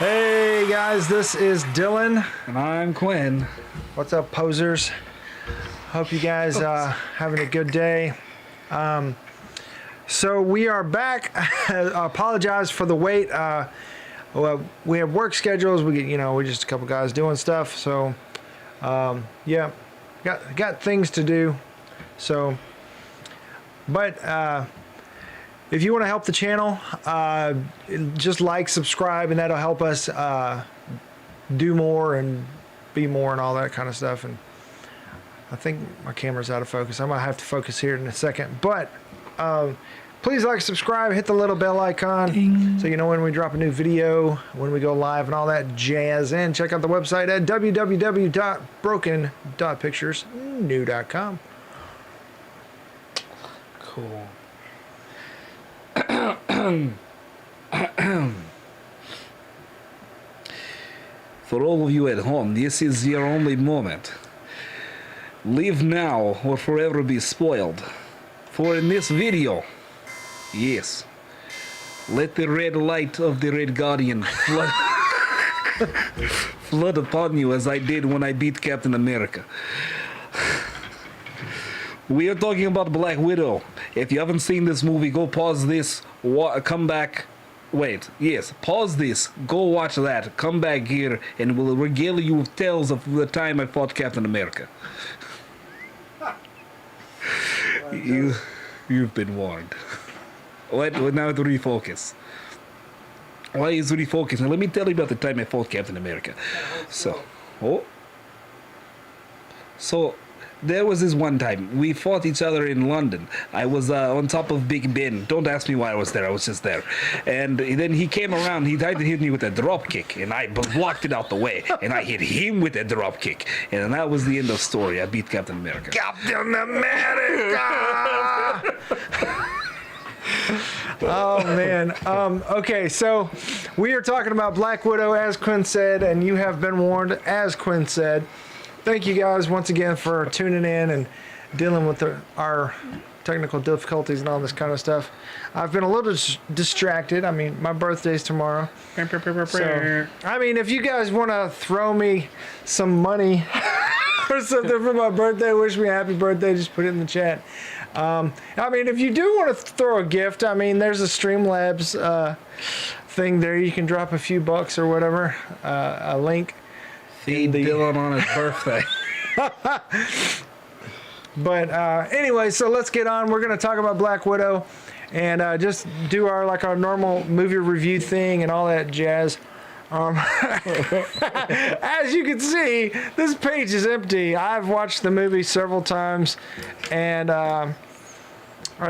Hey guys, this is Dylan. And I'm Quinn. What's up, posers? Hope you guys having a good day. So we are back. I apologize for the wait. Well, we have work schedules. We're just a couple guys doing stuff. So yeah, got things to do. So, but if you want to help the channel, just like, subscribe, and that'll help us do more and be more and all that kind of stuff. And I think my camera's out of focus. I might have to focus here in a second. But please like, subscribe, hit the little bell icon. Ding. So you know when we drop a new video, when we go live and all that jazz. And check out the website at www.broken.picturesnew.com. Cool. For all of you at home, this is your only moment. Live now or forever be spoiled. For in this video, yes, let the red light of the Red Guardian flood, flood upon you as I did when I beat Captain America. We are talking about Black Widow. If you haven't seen this movie, go pause this, come back. Wait, yes, pause this, go watch that, come back here, and we'll regale you with tales of the time I fought Captain America. You've been warned. Now to refocus. Why is refocusing? Let me tell you about the time I fought Captain America. So there was this one time we fought each other in London. I was on top of Big Ben. Don't ask me why I was there. I was just there. And then he came around. He tried to hit me with a drop kick, and I blocked it out the way. And I hit him with a drop kick, and that was the end of the story. I beat Captain America. Captain America. Oh man. Okay, so we are talking about Black Widow, as Quinn said, and you have been warned, as Quinn said. Thank you guys once again for tuning in and dealing with our technical difficulties and all this kind of stuff. I've been a little distracted. I mean, my birthday's tomorrow. So, I mean, if you guys want to throw me some money or something for my birthday, wish me a happy birthday, just put it in the chat. I mean, if you do want to throw a gift, I mean, there's a Streamlabs thing there. You can drop a few bucks or whatever, a link. Feed Dylan on his birthday. But anyway, so let's get on. We're going to talk about Black Widow and just do our normal movie review thing and all that jazz. As you can see, this page is empty. I've watched the movie several times, and I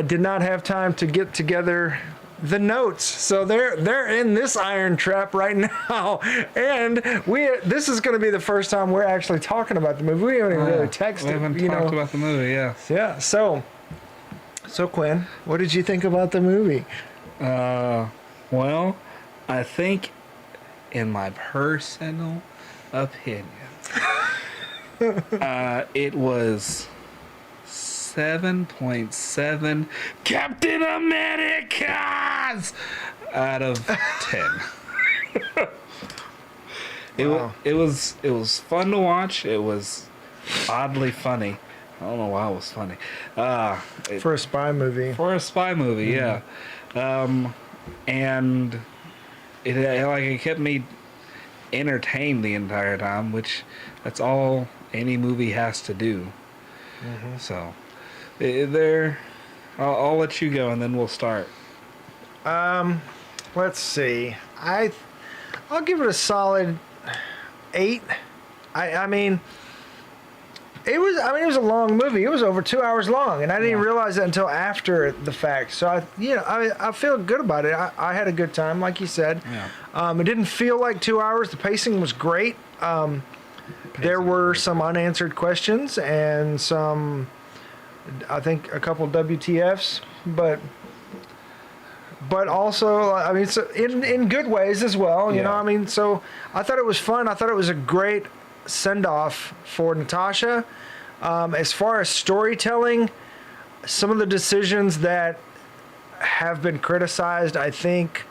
did not have time to get together the notes, so they're in this iron trap right now, and this is going to be the first time we're actually talking about the movie. We haven't even really texted. We haven't talked about the movie, yeah. Yeah. So Quinn, what did you think about the movie? Well, I think, in my personal opinion, it was 7.7 Captain Americas out of 10. Wow. It was fun to watch. It was oddly funny. I don't know why it was funny. For a spy movie. For a spy movie, yeah. And it kept me entertained the entire time, which that's all any movie has to do. Mm-hmm. So I'll let you go and then we'll start. Let's see. I'll give it a solid 8. I mean, it was a long movie. It was over 2 hours long, and I didn't realize that until after the fact. So I feel good about it. I had a good time, like you said. Yeah. It didn't feel like 2 hours. The pacing was great. There were some unanswered questions and some, I think, a couple WTFs, but also, I mean, so in good ways as well, you know. I mean, so I thought it was fun. I thought it was a great send-off for Natasha. As far as storytelling, some of the decisions that have been criticized, I think,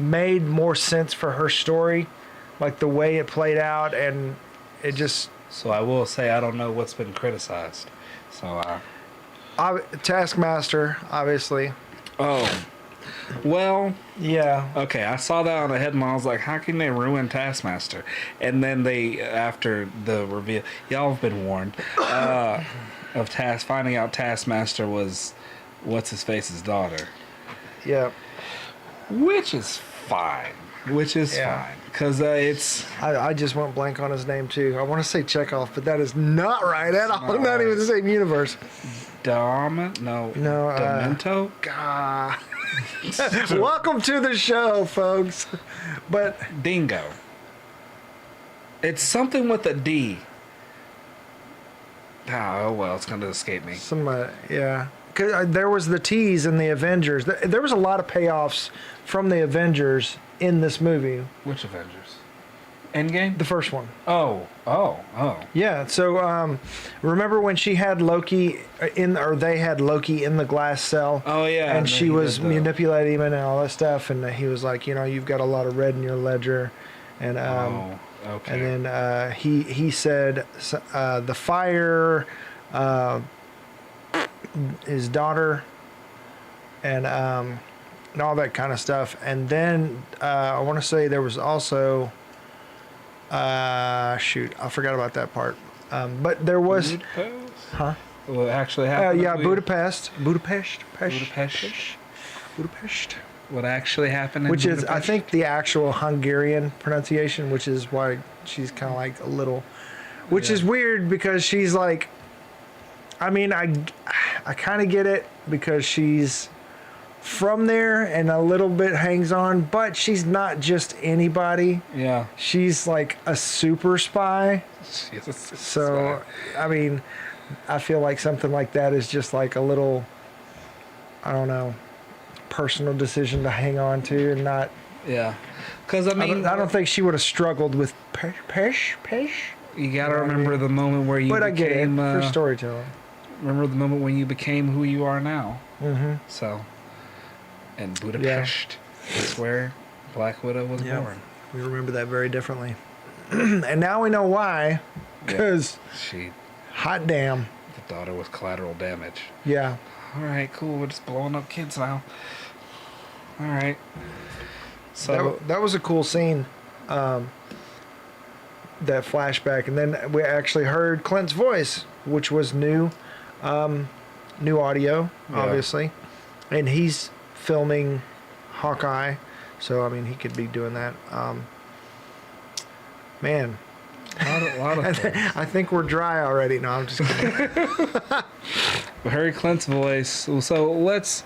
made more sense for her story, like the way it played out, and it just So I will say I don't know what's been criticized. So Taskmaster, obviously. oh, well, Yeah. okay. I saw that on the headline. I was like, how can they ruin Taskmaster? And then they, after the reveal, y'all have been warned of finding out Taskmaster was what's his face's daughter, Yeah. which is fine. Which is Yeah. fine because it's I just went blank on his name too. I want to say Chekhov, but that is not right at all. not Not right. even the same universe. No, Demento. God. Welcome to the show, folks. But Dingo. It's something with a D. Oh well, it's gonna escape me. yeah. 'Cause, there was the tease in the Avengers. There was a lot of payoffs from the Avengers in this movie. Which Avengers? Endgame? The first one. Oh. Yeah. So remember when she had Loki they had Loki in the glass cell? Oh yeah. And then she he was did the- manipulating him and all that stuff, and he was like, you've got a lot of red in your ledger, and okay. and then he said the fire, his daughter, and all that kind of stuff, and then I want to say there was also shoot, I forgot about that part, but there was Budapest? huh. What actually happened? Yeah, Budapest. Budapest. What actually happened? In Which is, I Budapest? think, the actual Hungarian pronunciation, which is why she's kind of like a little, which is weird because she's like, I mean, I kind of get it because she's from there and a little bit hangs on, but she's not just anybody. Yeah. She's like a super spy. So, I mean, I feel like something like that is just like a little, I don't know, personal decision to hang on to and not. Yeah. Because I mean, I don't think she would have struggled with Pesh. you got to remember the moment where you But I get it became. for storytelling. Remember the moment when you became who you are now. Mm-hmm. So, in Budapest, that's where Black Widow was Yeah. born. We remember that very differently. And now we know why. Because, She, hot damn. the daughter was collateral damage. Yeah. All right, cool. We're just blowing up kids now. All right. So That was a cool scene. That flashback. And then we actually heard Clint's voice, which was new. New audio, Yeah. obviously. And he's filming Hawkeye. So, I mean, he could be doing that. Man. a lot of things. I think we're dry already. No, I'm just kidding. Harry Clint's voice. So let's.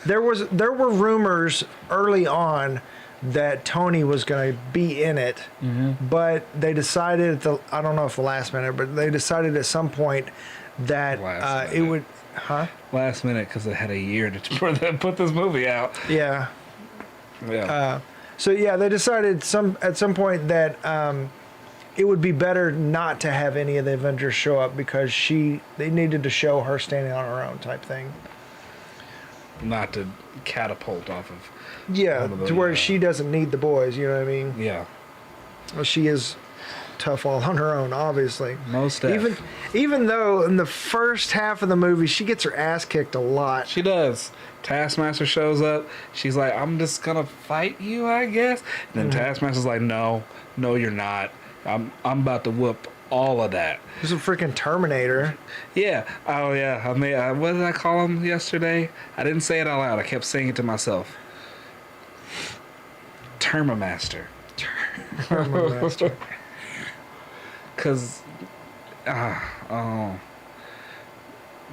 There were rumors early on that Tony was going to be in it, but they decided I don't know if the last minute, but they decided at some point that Last it minute. would, Last minute because it had a year to put this movie out. yeah. Yeah. So yeah, they decided at some point that it would be better not to have any of the Avengers show up because they needed to show her standing on her own type thing. Not to catapult off of. Yeah, One of the, to where she doesn't need the boys. You know what I mean? Yeah. Well, she is tough all on her own, obviously. Most Even though in the first half of the movie she gets her ass kicked a lot. She does. Taskmaster shows up. She's like, I'm just gonna fight you, I guess. And then Taskmaster's like, No, you're not. I'm about to whoop all of that. She's a freaking Terminator. Yeah. Oh yeah. What did I call him yesterday? I didn't say it out loud. I kept saying it to myself. Termamaster. Terminator. Because,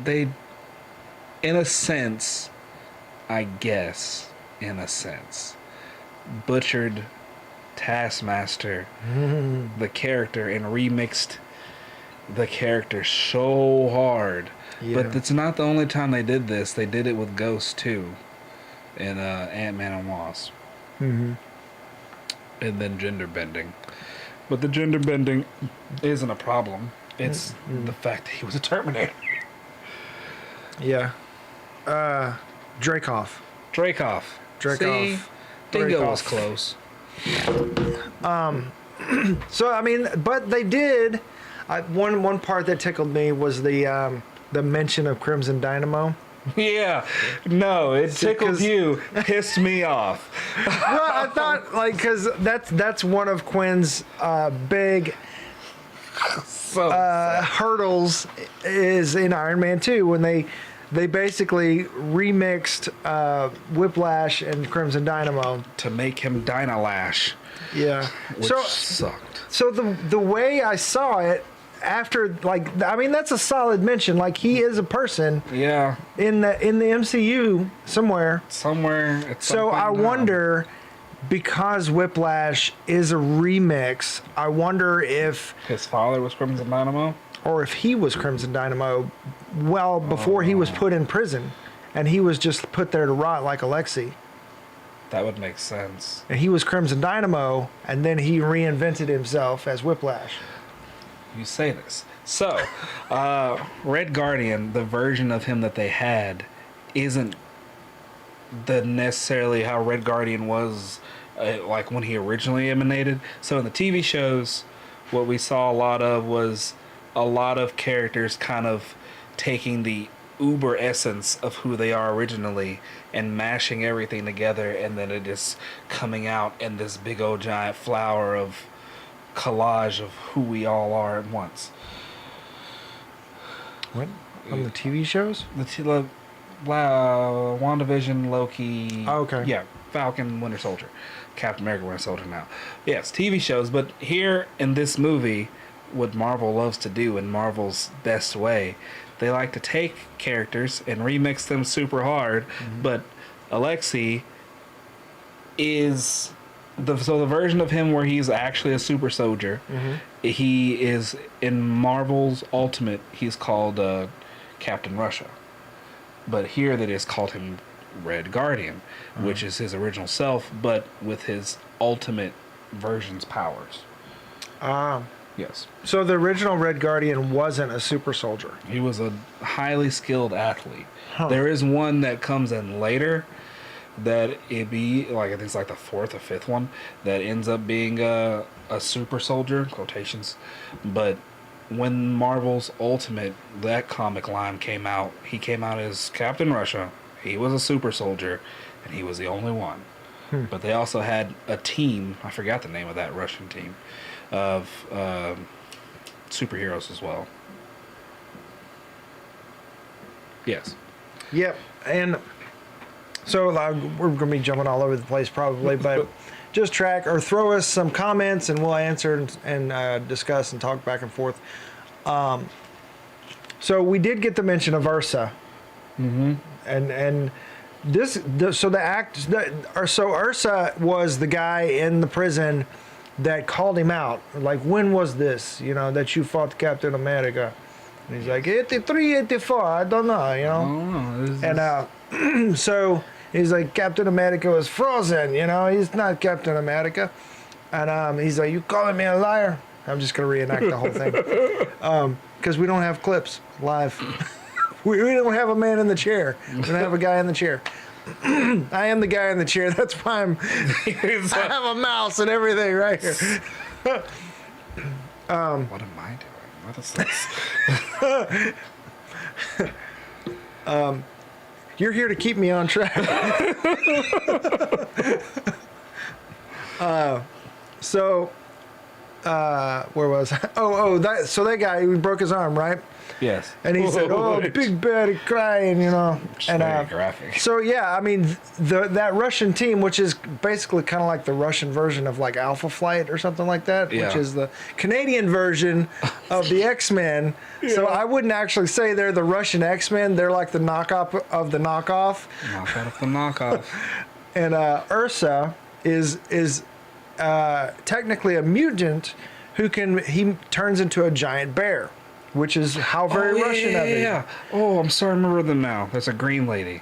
they, in a sense, I guess, butchered Taskmaster, the character, and remixed the character so hard. Yeah. But it's not the only time they did this. They did it with Ghost too, in Ant-Man and Wasp. Mm-hmm. And then gender bending. But the gender bending isn't a problem. It's the fact that he was a Terminator. Yeah. Dreykov. Dreykov. Dreykov. See? think break it was off. close. So I mean, but they did. One part that tickled me was the mention of Crimson Dynamo. Yeah, no, it tickled 'cause- you, pissed me off. Well, I thought like because that's one of Quinn's big So hurdles is in Iron Man 2 when they basically remixed Whiplash and Crimson Dynamo. to make him Dynalash, Yeah. which So sucked. so the way I saw it after, like, I mean, that's a solid mention. Like, he is a person Yeah, in the MCU somewhere. somewhere. At some So point I now. wonder, because Whiplash is a remix, I wonder if, His father was Crimson Dynamo. or if he was Crimson Dynamo, well, before he was put in prison, and he was just put there to rot like Alexei. That would make sense. And he was Crimson Dynamo, and then he reinvented himself as Whiplash. You say this. So, Red Guardian, the version of him that they had, isn't the necessarily how Red Guardian was like when he originally emanated. So in the TV shows, what we saw a lot of was a lot of characters kind of taking the uber essence of who they are originally and mashing everything together, and then it is coming out in this big old giant flower of collage of who we all are at once. What? On the TV shows? WandaVision, Loki. Oh, okay. Yeah, Falcon, Winter Soldier, Captain America, Winter Soldier. Now, yes, TV shows, but here in this movie, what Marvel loves to do in Marvel's best way, they like to take characters and remix them super hard. But Alexei is the version of him where he's actually a super soldier. He is in Marvel's Ultimate. He's called Captain Russia, but here they just called him Red Guardian, which is his original self, but with his Ultimate version's powers. Yes, So the original Red Guardian wasn't a super soldier. he was a highly skilled athlete. Huh. There is one that comes in later that it be like, I think it's like the 4th or 5th one that ends up being a super soldier, quotations. But when Marvel's Ultimate, that comic line came out, he came out as Captain Russia. He was a super soldier, and he was the only one. But they also had a team, I forgot the name of that Russian team, of superheroes as well. Yes. Yep. And so we're going to be jumping all over the place probably, but just track or throw us some comments and we'll answer and discuss and talk back and forth. So we did get the mention of Ursa. And Ursa was the guy in the prison that called him out. Like, when was this, that you fought Captain America? And he's like, 83, 84, I don't know, And so he's like, Captain America was frozen, he's not Captain America. And he's like, you calling me a liar? I'm just going to reenact the whole thing. Because we don't have clips live. we don't have a man in the chair. We don't have a guy in the chair. I am the guy in the chair. That's why I have a mouse and everything right here. What am I doing? What is this? You're here to keep me on track. Where was I? So that guy, he broke his arm, right? Yes. And he said, "Oh, big bad crying," It's and very graphic. So yeah, I mean, that Russian team, which is basically kind of like the Russian version of like Alpha Flight or something like that, Yeah. which is the Canadian version of the X-Men. So I wouldn't actually say they're the Russian X-Men. They're like the knockoff of the knockoff. Knockout of the knockoff. And Ursa is technically a mutant who he turns into a giant bear, which is how very Russian of it. Yeah. Oh, I'm sorry, I remember them now. That's a green lady.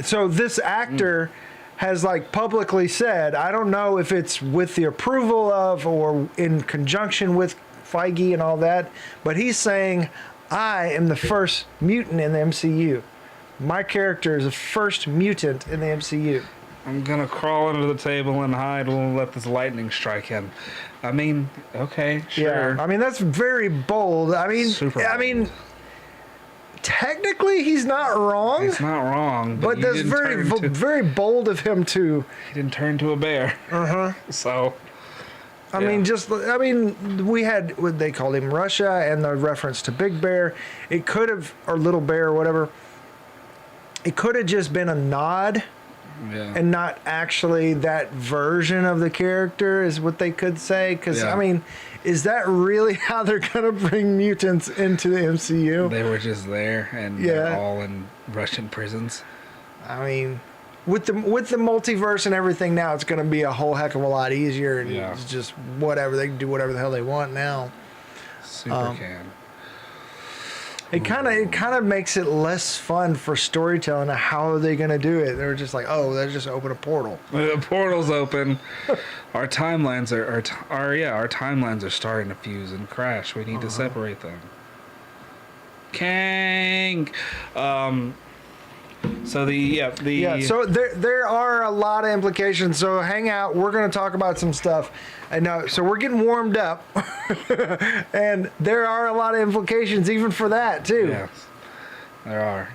So this actor has like publicly said, I don't know if it's with the approval of or in conjunction with Feige and all that, but he's saying, I am the first mutant in the MCU. My character is the first mutant in the MCU. I'm gonna crawl under the table and hide and let this lightning strike him. I mean, okay, sure. Yeah, I mean that's very bold. I mean, Super I mean, technically he's not wrong. It's not wrong, but that's very bold of him to. He didn't turn to a bear. So. I mean, we had what they called him Russia and the reference to Big Bear. It could have, or Little Bear, or whatever. It could have just been a nod. Yeah. And not actually that version of the character is what they could say. Because, I mean, is that really how they're going to bring mutants into the MCU? They were just there, and they're all in Russian prisons. I mean, with the multiverse and everything now, it's going to be a whole heck of a lot easier. And it's just whatever. They can do whatever the hell they want now. Super can. It kind of makes it less fun for storytelling. How are they going to do it? They're just like, oh, they just open a portal. The portal's open. Our timelines our timelines are starting to fuse and crash. We need to separate them. Kang. So So there are a lot of implications. So hang out. We're going to talk about some stuff. And so we're getting warmed up, and there are a lot of implications even for that too. Yes, there are.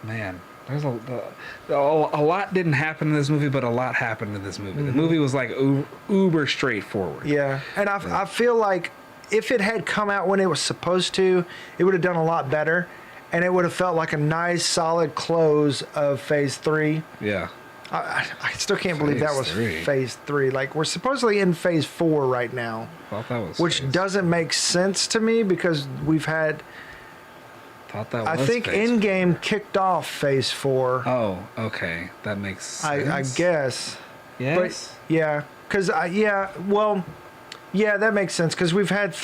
Man, there's a lot didn't happen in this movie, but a lot happened in this movie. The movie was like uber straightforward. Yeah, and I feel like if it had come out when it was supposed to, it would have done a lot better. And it would have felt like a nice, solid close of Phase 3. Yeah. I still can't believe that was Phase 3. Like, we're supposedly in Phase 4 right now. Thought that was which doesn't make sense to me because we've had... Thought that was I think Endgame kicked off Phase 4. Oh, okay. That makes sense. I guess. Yes? But, yeah. Because, that makes sense. Because we've had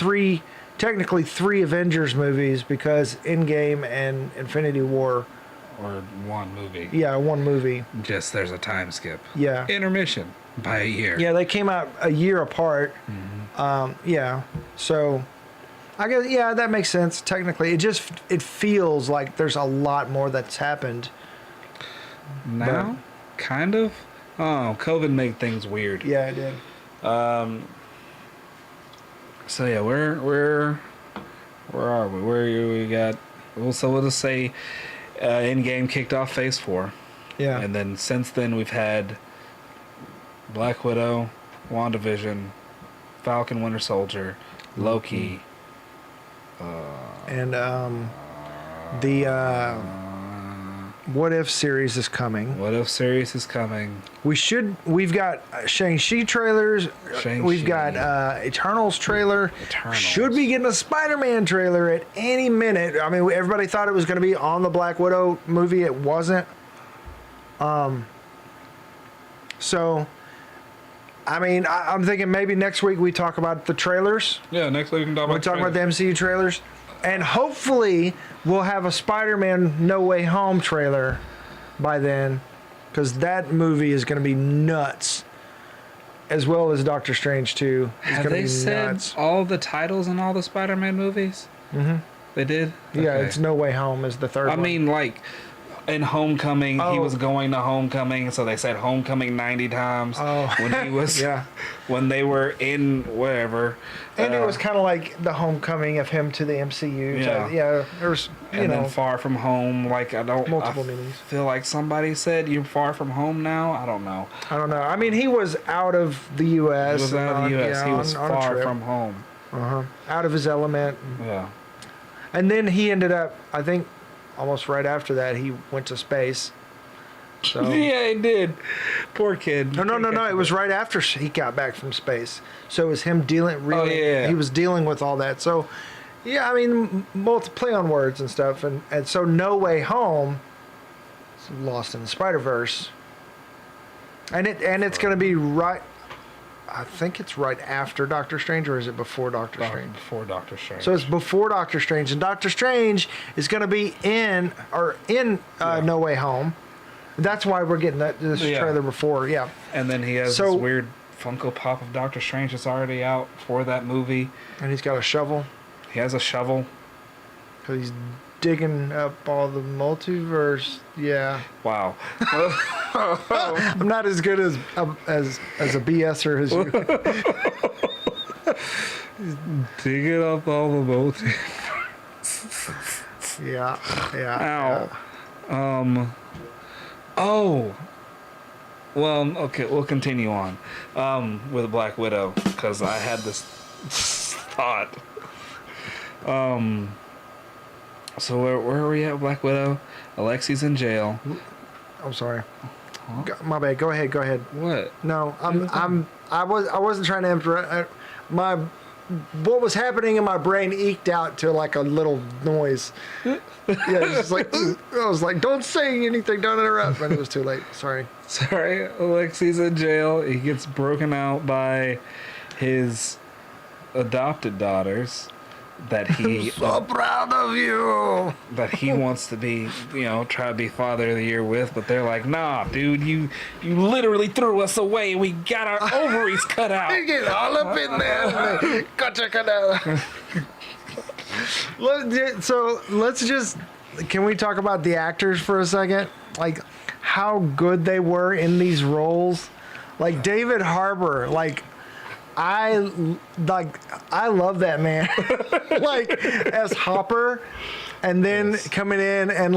technically three Avengers movies because Endgame and Infinity War. Or one movie. Yeah, one movie. Just there's a time skip. Yeah. Intermission by a year. Yeah, they came out a year apart. So I guess, that makes sense. Technically, it feels like there's a lot more that's happened. Now? Kind of? Oh, COVID made things weird. Yeah, it did. So yeah, where are we? We got. Well, so we'll just say, Endgame kicked off Phase 4. Yeah. And then since then we've had Black Widow, WandaVision, Falcon, Winter Soldier, Loki, and the What If series is coming. What If series is coming. We've got Shang-Chi trailers. We've got Eternals trailer. Should be getting a Spider-Man trailer at any minute. I mean, everybody thought it was going to be on the Black Widow movie. It wasn't. So, I mean, I'm thinking maybe next week we talk about the trailers. Yeah, next week we can talk about the MCU trailers. And hopefully we'll have a Spider-Man No Way Home trailer by then, because that movie is going to be nuts, as well as Doctor Strange 2. Have they said all the titles in all the Spider-Man movies? Mm-hmm. They did? Yeah, it's No Way Home is the third one. I mean, like, in Homecoming, he was going to Homecoming, so they said Homecoming 90 times when he was, when they were in wherever. And it was kind of like the homecoming of him to the MCU. Yeah, there's, then Far From Home, like, multiple meanings. Feel like somebody said, you're far from home now? I don't know. I mean, he was out of the U.S. He was out of the U.S. He was far from home. Out of his element. Yeah. And then he ended up, I think, almost right after that, he went to space. So. Yeah, he did. Poor kid. No. It was right after he got back from space. So it was him dealing. He was dealing with all that. So, yeah, I mean, play on words and stuff. And so No Way Home, Lost in the Spider-Verse, and it's going to be right. I think it's right after Doctor Strange, or is it before Doctor Strange? Before Doctor Strange. So it's before Doctor Strange, and Doctor Strange is going to be in No Way Home. That's why we're getting this trailer before, And then he has this weird Funko Pop of Doctor Strange that's already out for that movie. And he's got a shovel. He has a shovel. Because he's digging up all the multiverse. Yeah. Wow. I'm not as good as a BSer as you. Digging up all the boats. Yeah. Ow. Oh. Well, okay, we'll continue on with Black Widow because I had this thought. So where are we at, Black Widow? Alexi's in jail. I'm sorry. Huh? My bad. Go ahead. What? No, I wasn't trying to interrupt. What was happening in my brain eked out to like a little noise. Yeah, it's just like I was like, don't say anything, don't interrupt, but it was too late. Sorry. Sorry, Alexi's in jail. He gets broken out by his adopted daughters that he So proud of you. that he wants to be, try to be father of the year with, but they're like, nah, dude, you literally threw us away. We got our ovaries cut out. You get all up in there. Gotcha. So let's just, can we talk about the actors for a second? Like how good they were in these roles. Like David Harbour, I love that man. Like as Hopper, and then coming in and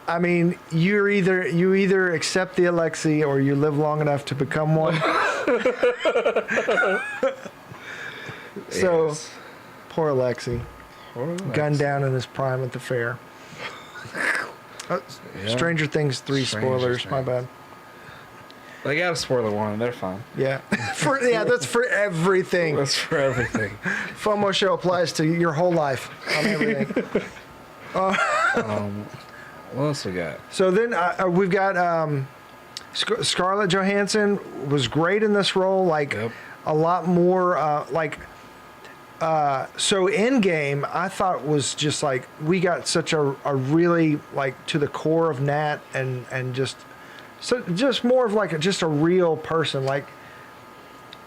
I mean, you either accept the Alexi or you live long enough to become one. So, Yes. poor Alexi, gunned down in his prime at the fair. Stranger Things 3 Stranger spoilers. My Things. bad. They got a spoiler warning. They're fine. Yeah, that's for everything. That's for everything. FOMO show applies to your whole life on everything. What else we got? So then we've got Scarlett Johansson was great in this role. Yep. A lot more so Endgame I thought was just we got such a really to the core of Nat and just more of just a real person.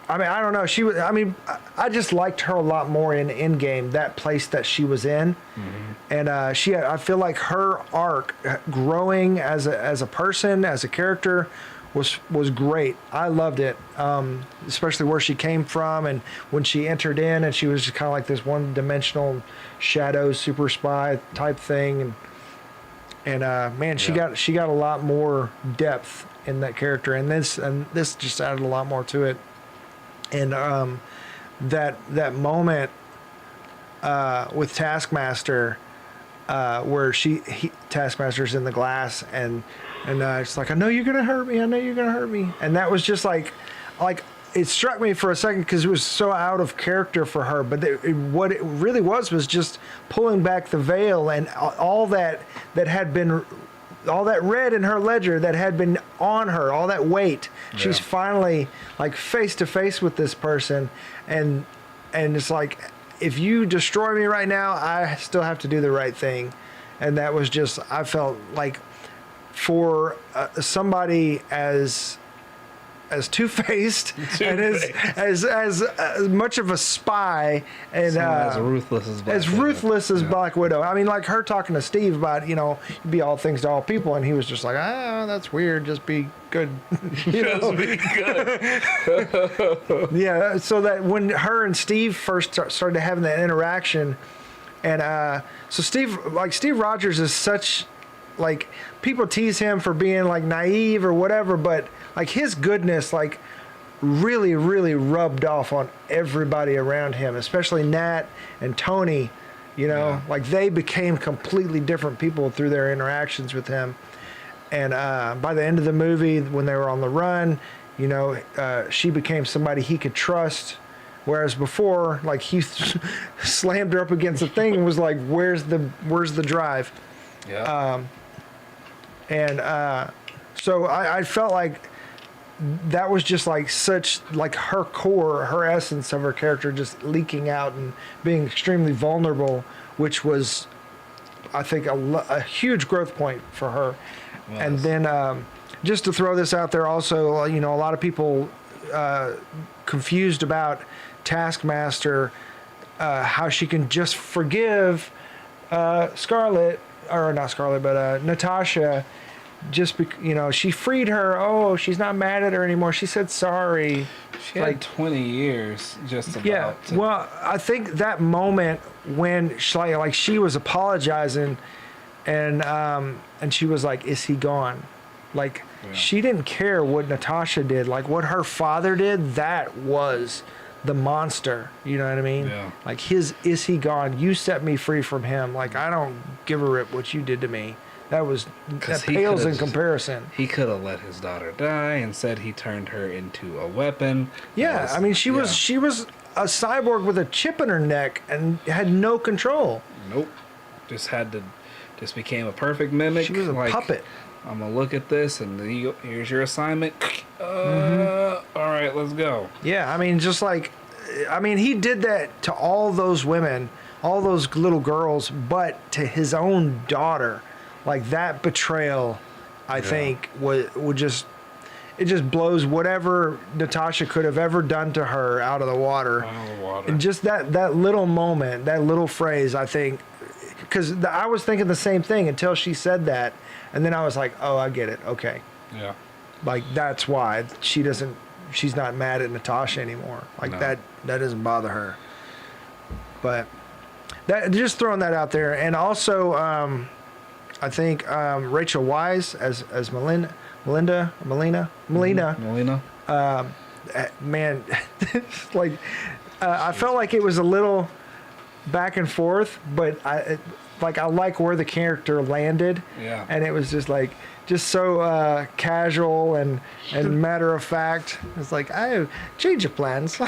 I mean, I don't know. She was. I mean, I just liked her a lot more in Endgame, that place that she was in, and I feel like her arc, growing as a person, as a character, was great. I loved it, especially where she came from and when she entered in, and she was just kind of like this one-dimensional shadow super spy type thing, and man, she got a lot more depth in that character, and this just added a lot more to it. And that moment with Taskmaster, where Taskmaster's in the glass, and it's like, I know you're gonna hurt me. I know you're gonna hurt me. And that was just like it struck me for a second because it was so out of character for her. But what it really was just pulling back the veil, and all that had been. All that red in her ledger that had been on her, all that weight, she's finally face to face with this person, and it's like, if you destroy me right now, I still have to do the right thing. And that was just, I felt like for somebody as two-faced and as much of a spy and as ruthless as Black Widow. I mean, like her talking to Steve about, be all things to all people, and he was just like, that's weird, just be good. Just be good. Yeah, so that when her and Steve first started having that interaction, and so Steve Rogers is such, people tease him for being naive or whatever, but his goodness really, really rubbed off on everybody around him, especially Nat and Tony. They became completely different people through their interactions with him. And by the end of the movie, when they were on the run, she became somebody he could trust. Whereas before, he slammed her up against a thing and was like, "Where's the drive?" Yeah. So I felt like that was just such her core, her essence of her character just leaking out and being extremely vulnerable, which was, I think, a huge growth point for her. Yes. And then just to throw this out there also, a lot of people confused about Taskmaster, how she can just forgive Natasha, she freed her. Oh, she's not mad at her anymore. She said sorry. She had 20 years just about. Yeah. Well, I think that moment when she was apologizing, and she was like, "Is he gone?" Like she didn't care what Natasha did. Like what her father did, that was the monster. You know what I mean? Yeah. Like is he gone? You set me free from him. Like I don't give a rip what you did to me. That pales in comparison. He could have let his daughter die and said he turned her into a weapon. Yeah, I mean she was a cyborg with a chip in her neck and had no control. Nope. Just became a perfect mimic. She was a puppet. I'm gonna look at this and here's your assignment. All right, let's go. Yeah, I mean he did that to all those women, all those little girls, but to his own daughter. Like that betrayal, I think would just blows whatever Natasha could have ever done to her out of the water. And just that little moment, that little phrase, I think, because I was thinking the same thing until she said that, and then I was like, oh, I get it. Okay. Yeah. Like that's why she's not mad at Natasha anymore. Like that doesn't bother her. But just throwing that out there, and also. I think Rachel Weisz as Melina. Man, I felt like it was a little back and forth, but I like where the character landed. Yeah. And it was just so casual and matter of fact. It's like I change your plans.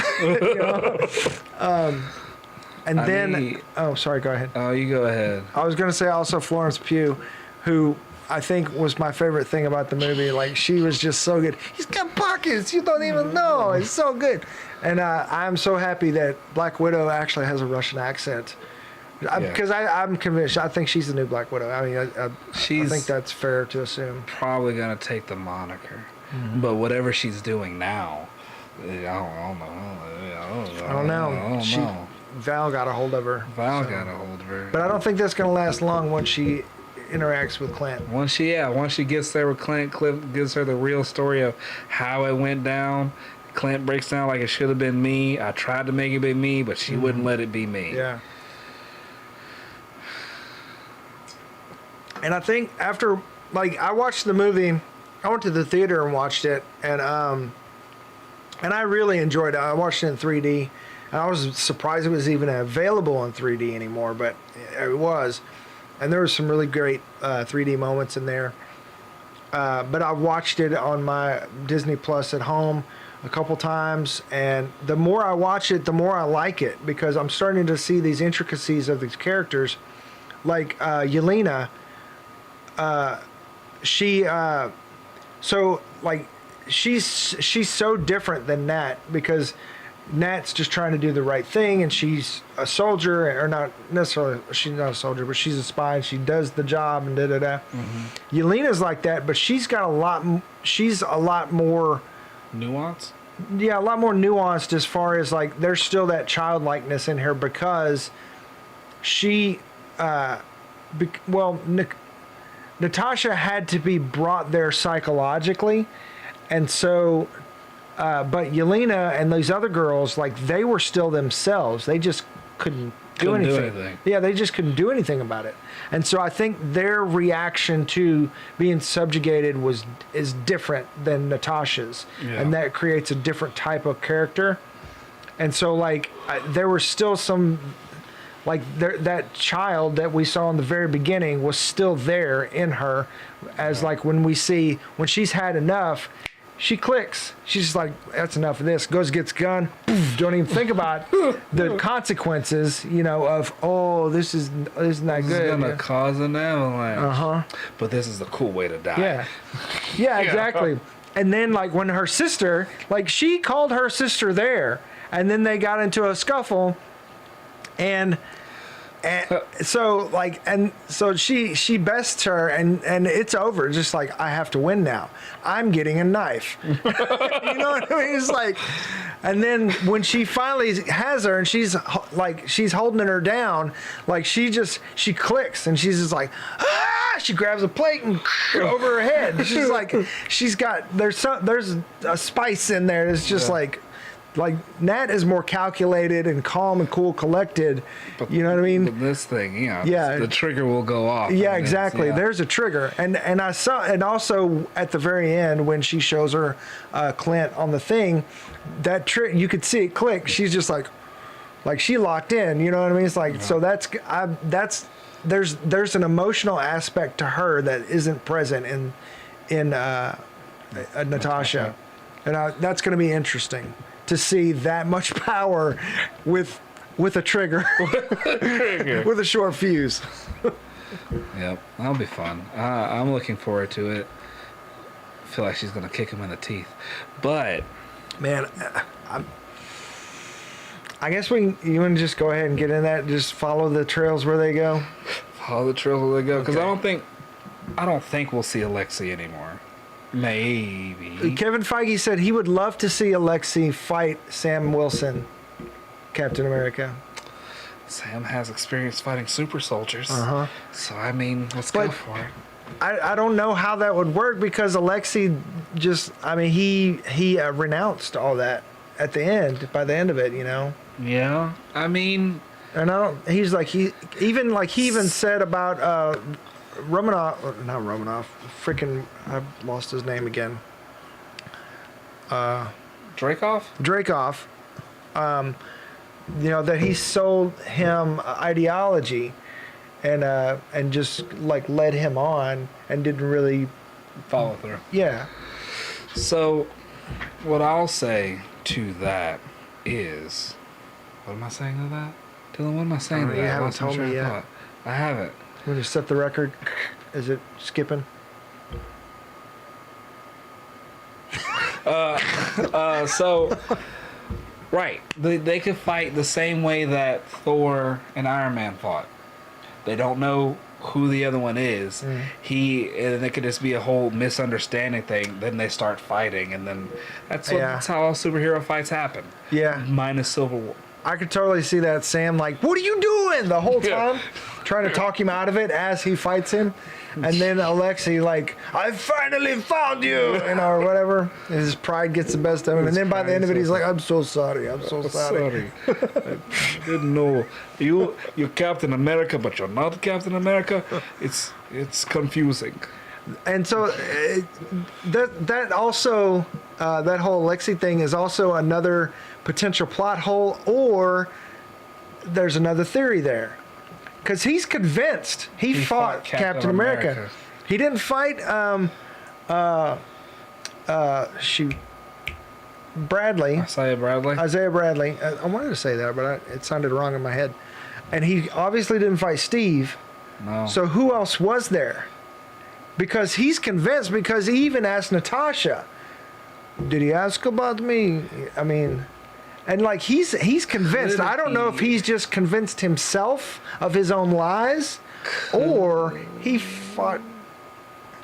Sorry, go ahead. Oh, you go ahead. I was going to say also Florence Pugh, who I think was my favorite thing about the movie. Like, she was just so good. He's got pockets. You don't even know. It's so good. And I'm so happy that Black Widow actually has a Russian accent. Because I'm convinced. I think she's the new Black Widow. I mean, I think that's fair to assume. Probably going to take the moniker. Mm-hmm. But whatever she's doing now, I don't know. Val got a hold of her. But I don't think that's going to last long once she interacts with Clint. Once she gets there with Clint gives her the real story of how it went down. Clint breaks down like it should have been me. I tried to make it be me, but she wouldn't let it be me. Yeah. And I think after, I watched the movie, I went to the theater and watched it, and I really enjoyed it. I watched it in 3D. And I was surprised it was even available in 3D anymore, but it was. And there was some really great 3D moments in there. But I watched it on my Disney Plus at home a couple times, and the more I watch it, the more I like it, because I'm starting to see these intricacies of these characters. Like Yelena, she's so different than Nat, because Nat's just trying to do the right thing, and she's a soldier, or not necessarily, she's not a soldier, but she's a spy, and she does the job, and da-da-da. Mm-hmm. Yelena's like that, but she's a lot more... Nuance? Yeah, a lot more nuanced, as far as, there's still that childlikeness in her, because she... Natasha had to be brought there psychologically, and so... but Yelena and these other girls, they were still themselves. They just couldn't do anything. Yeah, they just couldn't do anything about it. And so I think their reaction to being subjugated is different than Natasha's. Yeah. And that creates a different type of character. And so, there was still some... that child that we saw in the very beginning was still there in her, as when she's had enough... She clicks. She's just like, that's enough of this. Goes, gets gun. Poof, don't even think about the consequences, of, this is not good. This is going to cause an avalanche. Uh-huh. But this is the cool way to die. Yeah. Yeah, exactly. And then, when her sister, she called her sister there, and then they got into a scuffle, and so she bests her, and it's over. Just I have to win now. I'm getting a knife. You know what I mean? It's and then when she finally has her, and she's holding her down, she clicks, and she's just ah! She grabs a plate and over her head. She's like, there's a spice in there. It's just like Nat is more calculated and calm and cool, collected. But, you know what I mean? But this thing, the trigger will go off. Yeah, exactly. There's a trigger, and I saw, and also at the very end when she shows her Clint on the thing, that trick you could see it click. She's just like she locked in. You know what I mean? It's like so that's there's an emotional aspect to her that isn't present in Natasha, and that's going to be interesting to see that much power with a trigger, with a short fuse. Yep, that'll be fun. I'm looking forward to it. I feel like she's gonna kick him in the teeth, but man, I guess you want to just go ahead and get in that, just follow the trails where they go. Follow the trails where they go, because Okay. I don't think we'll see Alexei anymore. Maybe. Kevin Feige said he would love to see Alexei fight Sam Wilson, Captain America. Sam has experience fighting super soldiers. Uh-huh. So, I mean, let's go for it. I don't know how that would work because Alexei he renounced all that at the end, by the end of it, you know. Yeah. I mean, and he's like, he even said about Romanov, freaking, I've lost his name again. Dreykov? You know, that he sold him ideology and just like led him on and didn't really Follow through. Yeah. So, what I'll say to that is, what am I saying to that? Dylan, what am I saying to that? You I haven't lost my told train me of yet. thought. I haven't. When you set the record, is it skipping? So, right. They could fight the same way that Thor and Iron Man fought. They don't know who the other one is. And it could just be a whole misunderstanding thing. Then they start fighting, and then that's how all superhero fights happen. Yeah. Minus Civil War. I could totally see that Sam like, what are you doing the whole time? Trying to talk him out of it as he fights him. And then Alexei like, I finally found you, or whatever. And his pride gets the best of him. And then by the end of it, he's like, I'm so sorry. I'm so sorry. I didn't know. You're Captain America, but you're not Captain America. It's confusing. And so that also, that whole Alexei thing is also another potential plot hole, or there's another theory there. Because he's convinced he fought Captain America. He didn't fight Bradley. Isaiah Bradley. I wanted to say that, but it sounded wrong in my head. And he obviously didn't fight Steve. No. So who else was there? Because he's convinced, because he even asked Natasha, did he ask about me? I mean, and like he's convinced. I don't know if he's just convinced himself of his own lies, or he fought.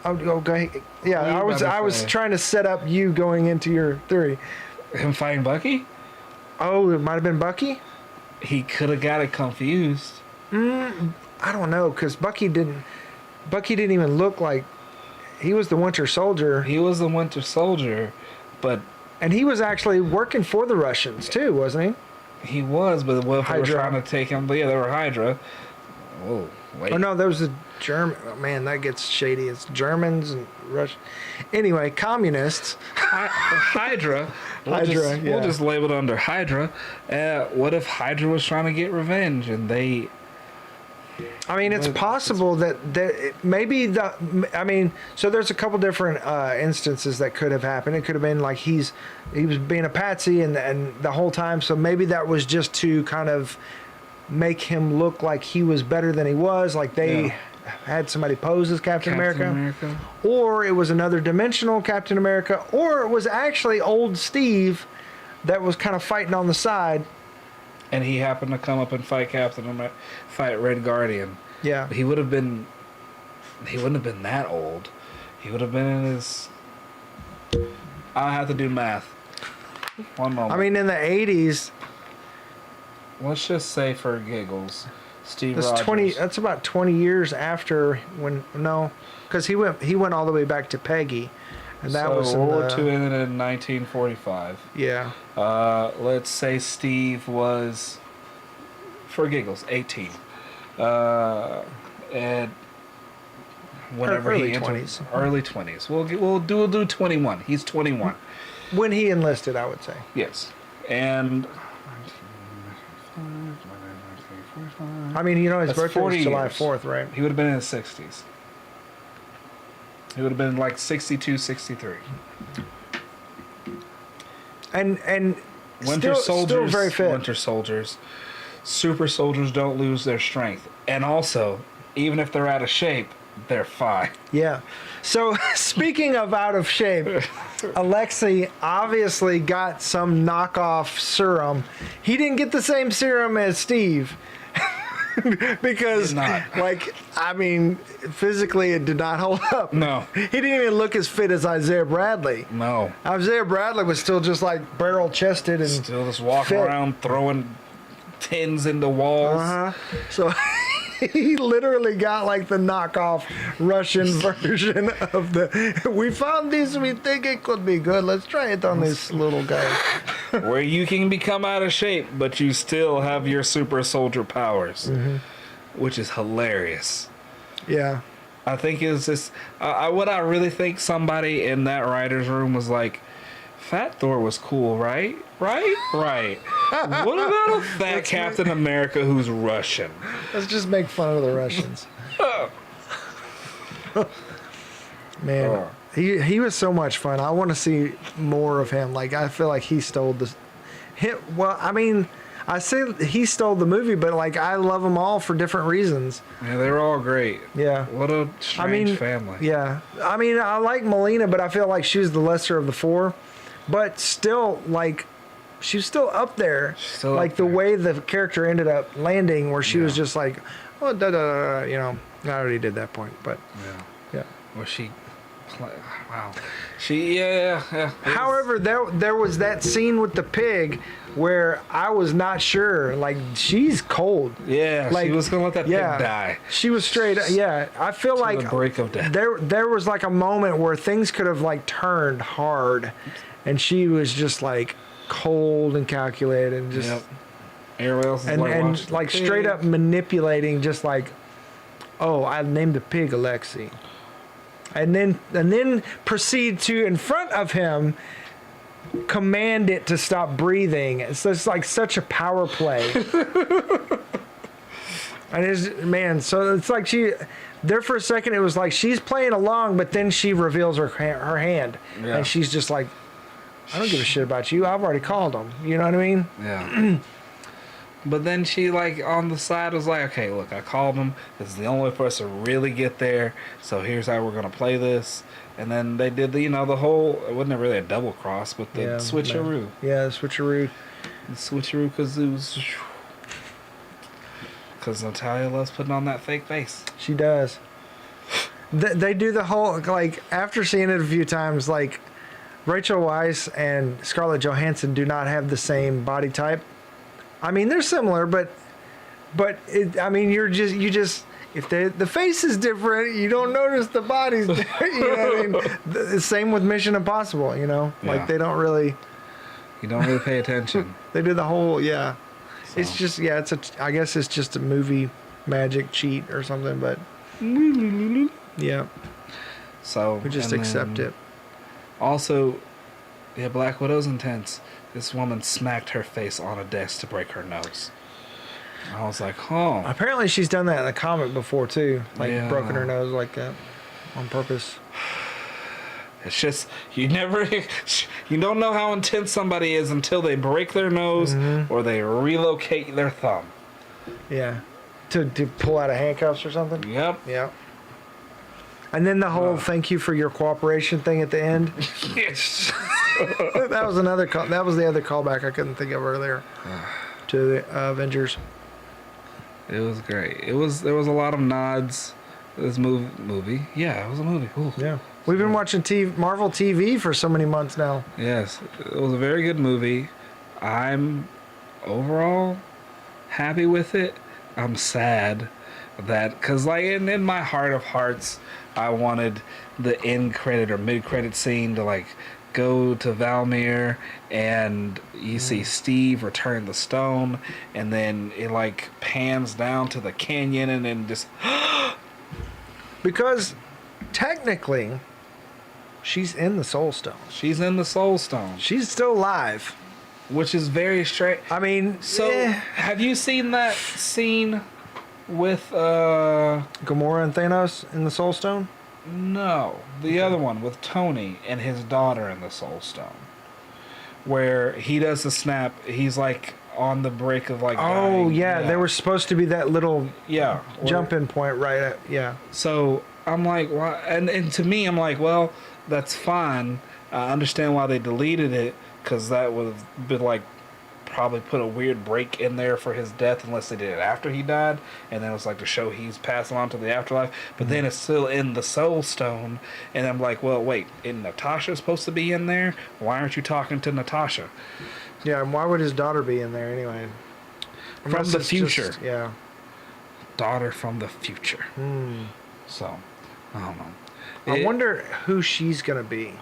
Okay, yeah. I was trying to set up you going into your theory. Him fighting Bucky? Oh, it might have been Bucky. He could have got it confused. I don't know, because Bucky didn't even look like he was the Winter Soldier. He was the Winter Soldier, but. And he was actually working for the Russians too, wasn't he? He was, but what if they were Hydra. trying to take him? But yeah, they were Hydra. Oh, wait. Oh no, there was a German. Oh, man, that gets shady. It's Germans and Russians. Anyway, communists. Hydra. We'll just label it under Hydra. What if Hydra was trying to get revenge and they? I mean, it's possible that maybe so there's a couple different instances that could have happened. It could have been like he was being a patsy and the whole time. So maybe that was just to kind of make him look like he was better than he was. Like they had somebody pose as Captain America. Or it was another dimensional Captain America. Or it was actually old Steve that was kind of fighting on the side. And he happened to come up and fight fight Red Guardian. Yeah. But he wouldn't have been that old. He would have been in his. I have to do math. One moment. I mean, in the 80s. Let's just say for giggles, Steve That's Rogers. 20. That's about 20 years after when no, because he went all the way back to Peggy, and that so was in World War the, II ended in 1945. yeah. Let's say Steve was, for giggles, 18. And whenever Early he entered 20s. early 20s, we'll do 21. He's 21. When he enlisted, I would say. Yes, and I mean, his That's birthday 40 was July years. 4th, right? he would have been in his 60s. He would have been like 62, 63. And Winter soldiers, still very fit. winter soldiers, super soldiers don't lose their strength, and also, even if they're out of shape, they're fine. Yeah. So speaking of out of shape, Alexei obviously got some knockoff serum. He didn't get the same serum as Steve. Because, Did not. like, I mean, physically it did not hold up. No. He didn't even look as fit as Isaiah Bradley. No, Isaiah Bradley was still just like barrel chested and still just walking fit. around throwing tins into walls. So he literally got like the knockoff Russian version of the. We found this. We think it could be good. Let's try it on this little guy. Where you can become out of shape, but you still have your super soldier powers, which is hilarious. Yeah. I think it's just what I really think somebody in that writer's room was like, Fat Thor was cool, right? Right. What about a fat Captain America who's Russian? Let's just make fun of the Russians. Man, Oh. he was so much fun. I want to see more of him. Like, I feel like he stole the. Well, I mean, I say he stole the movie, but like I love them all for different reasons. Yeah, they were all great. Yeah. What a strange family. Yeah. I mean, I like Melina, but I feel like she was the lesser of the four. But still, like, she was still up there. Still like up the there. way the character ended up landing, where she was just like, oh, da da da, I already did that point, but Yeah. yeah. Was she? Wow. She. Yeah. It was- However, there was that scene with the pig where I was not sure. Like, she's cold. Yeah. Like, she was gonna let that yeah, pig die. She was straight. Yeah, I feel To like the break of death. there was like a moment where things could have like turned hard, and she was just like cold and calculated and just Yep. Everybody else is and watching the like straight pig. up manipulating, just like, oh, I named the pig Alexei, and then proceed to, in front of him, command it to stop breathing. It's just like such a power play. And so it's like there for a second it was like she's playing along, but then she reveals her hand, Yeah. and she's just like, I don't give a shit about you. I've already called him. You know what I mean? Yeah. But then she, like, on the side was like, okay, look, I called him. This is the only way for us to really get there. So here's how we're going to play this. And then they did the whole, it wasn't really a double cross, but the switcheroo. Yeah, the switcheroo. The switcheroo kazoos. Because Natalia loves putting on that fake face. She does. They do the whole, like, after seeing it a few times, like, Rachel Weisz and Scarlett Johansson do not have the same body type. I mean, they're similar, but I mean, you just if the face is different, you don't notice the body's different. You know what I mean? The same with Mission Impossible. Like Yeah. they don't really. You don't really pay attention. They do the whole So. It's just I guess it's just a movie magic cheat or something, but yeah, So we just and accept then it. Also, yeah, Black Widow's intense. This woman smacked her face on a desk to break her nose. I was like, oh. Apparently, she's done that in the comic before too, like Yeah. broken her nose like that on purpose. It's just, you don't know how intense somebody is until they break their nose or they relocate their thumb. Yeah, to pull out of handcuffs or something. Yep. Yeah. And then the whole thank you for your cooperation thing at the end. Yes. That was another that was the other callback I couldn't think of earlier to the Avengers. It was great. There was a lot of nods. This movie. Yeah, it was a movie. Ooh. Yeah. We've been watching Marvel TV for so many months now. Yes, it was a very good movie. I'm overall happy with it. I'm sad that, because like in my heart of hearts, I wanted the end credit or mid credit scene to like go to Valmir and you see Steve return the stone, and then it like pans down to the canyon and then just Because technically, she's in the Soul Stone. she's in the Soul Stone, She's still alive. which is very strange. I mean, So have you seen that scene with Gamora and Thanos in the Soul Stone? no, the other one with Tony and his daughter in the Soul Stone, where he does the snap. He's like on the brink of like. Oh dying. yeah, there was supposed to be that little yeah jump-in point right at, yeah. So I'm like, why? And to me, I'm like, well, that's fine. I understand why they deleted it, because that would have been like probably put a weird break in there for his death, unless they did it after he died, and then it was like to show he's passing on to the afterlife. But then it's still in the Soul Stone, and I'm like, well, wait, isn't Natasha supposed to be in there? Why aren't you talking to Natasha? Yeah, and why would his daughter be in there anyway? From Unless the it's future. just- yeah. Daughter from the future. Hmm. So, I don't know. I wonder who she's gonna be.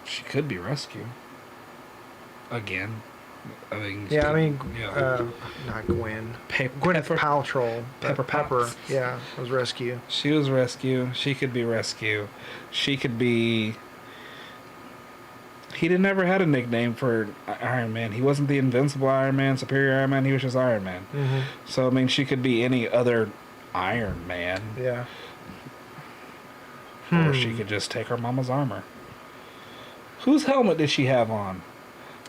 She could be Rescue. Again. I mean, Yeah, I mean, yeah. not Gwen. Gwyneth Gwyneth Paltrow. Pepper Pepper. Potts. Yeah, was Rescue. She was Rescue. She could be Rescue. She could be. He never had a nickname for Iron Man. He wasn't the Invincible Iron Man, Superior Iron Man. He was just Iron Man. Mm-hmm. So I mean, she could be any other Iron Man, Yeah. or she could just take her mama's armor. Whose helmet did she have on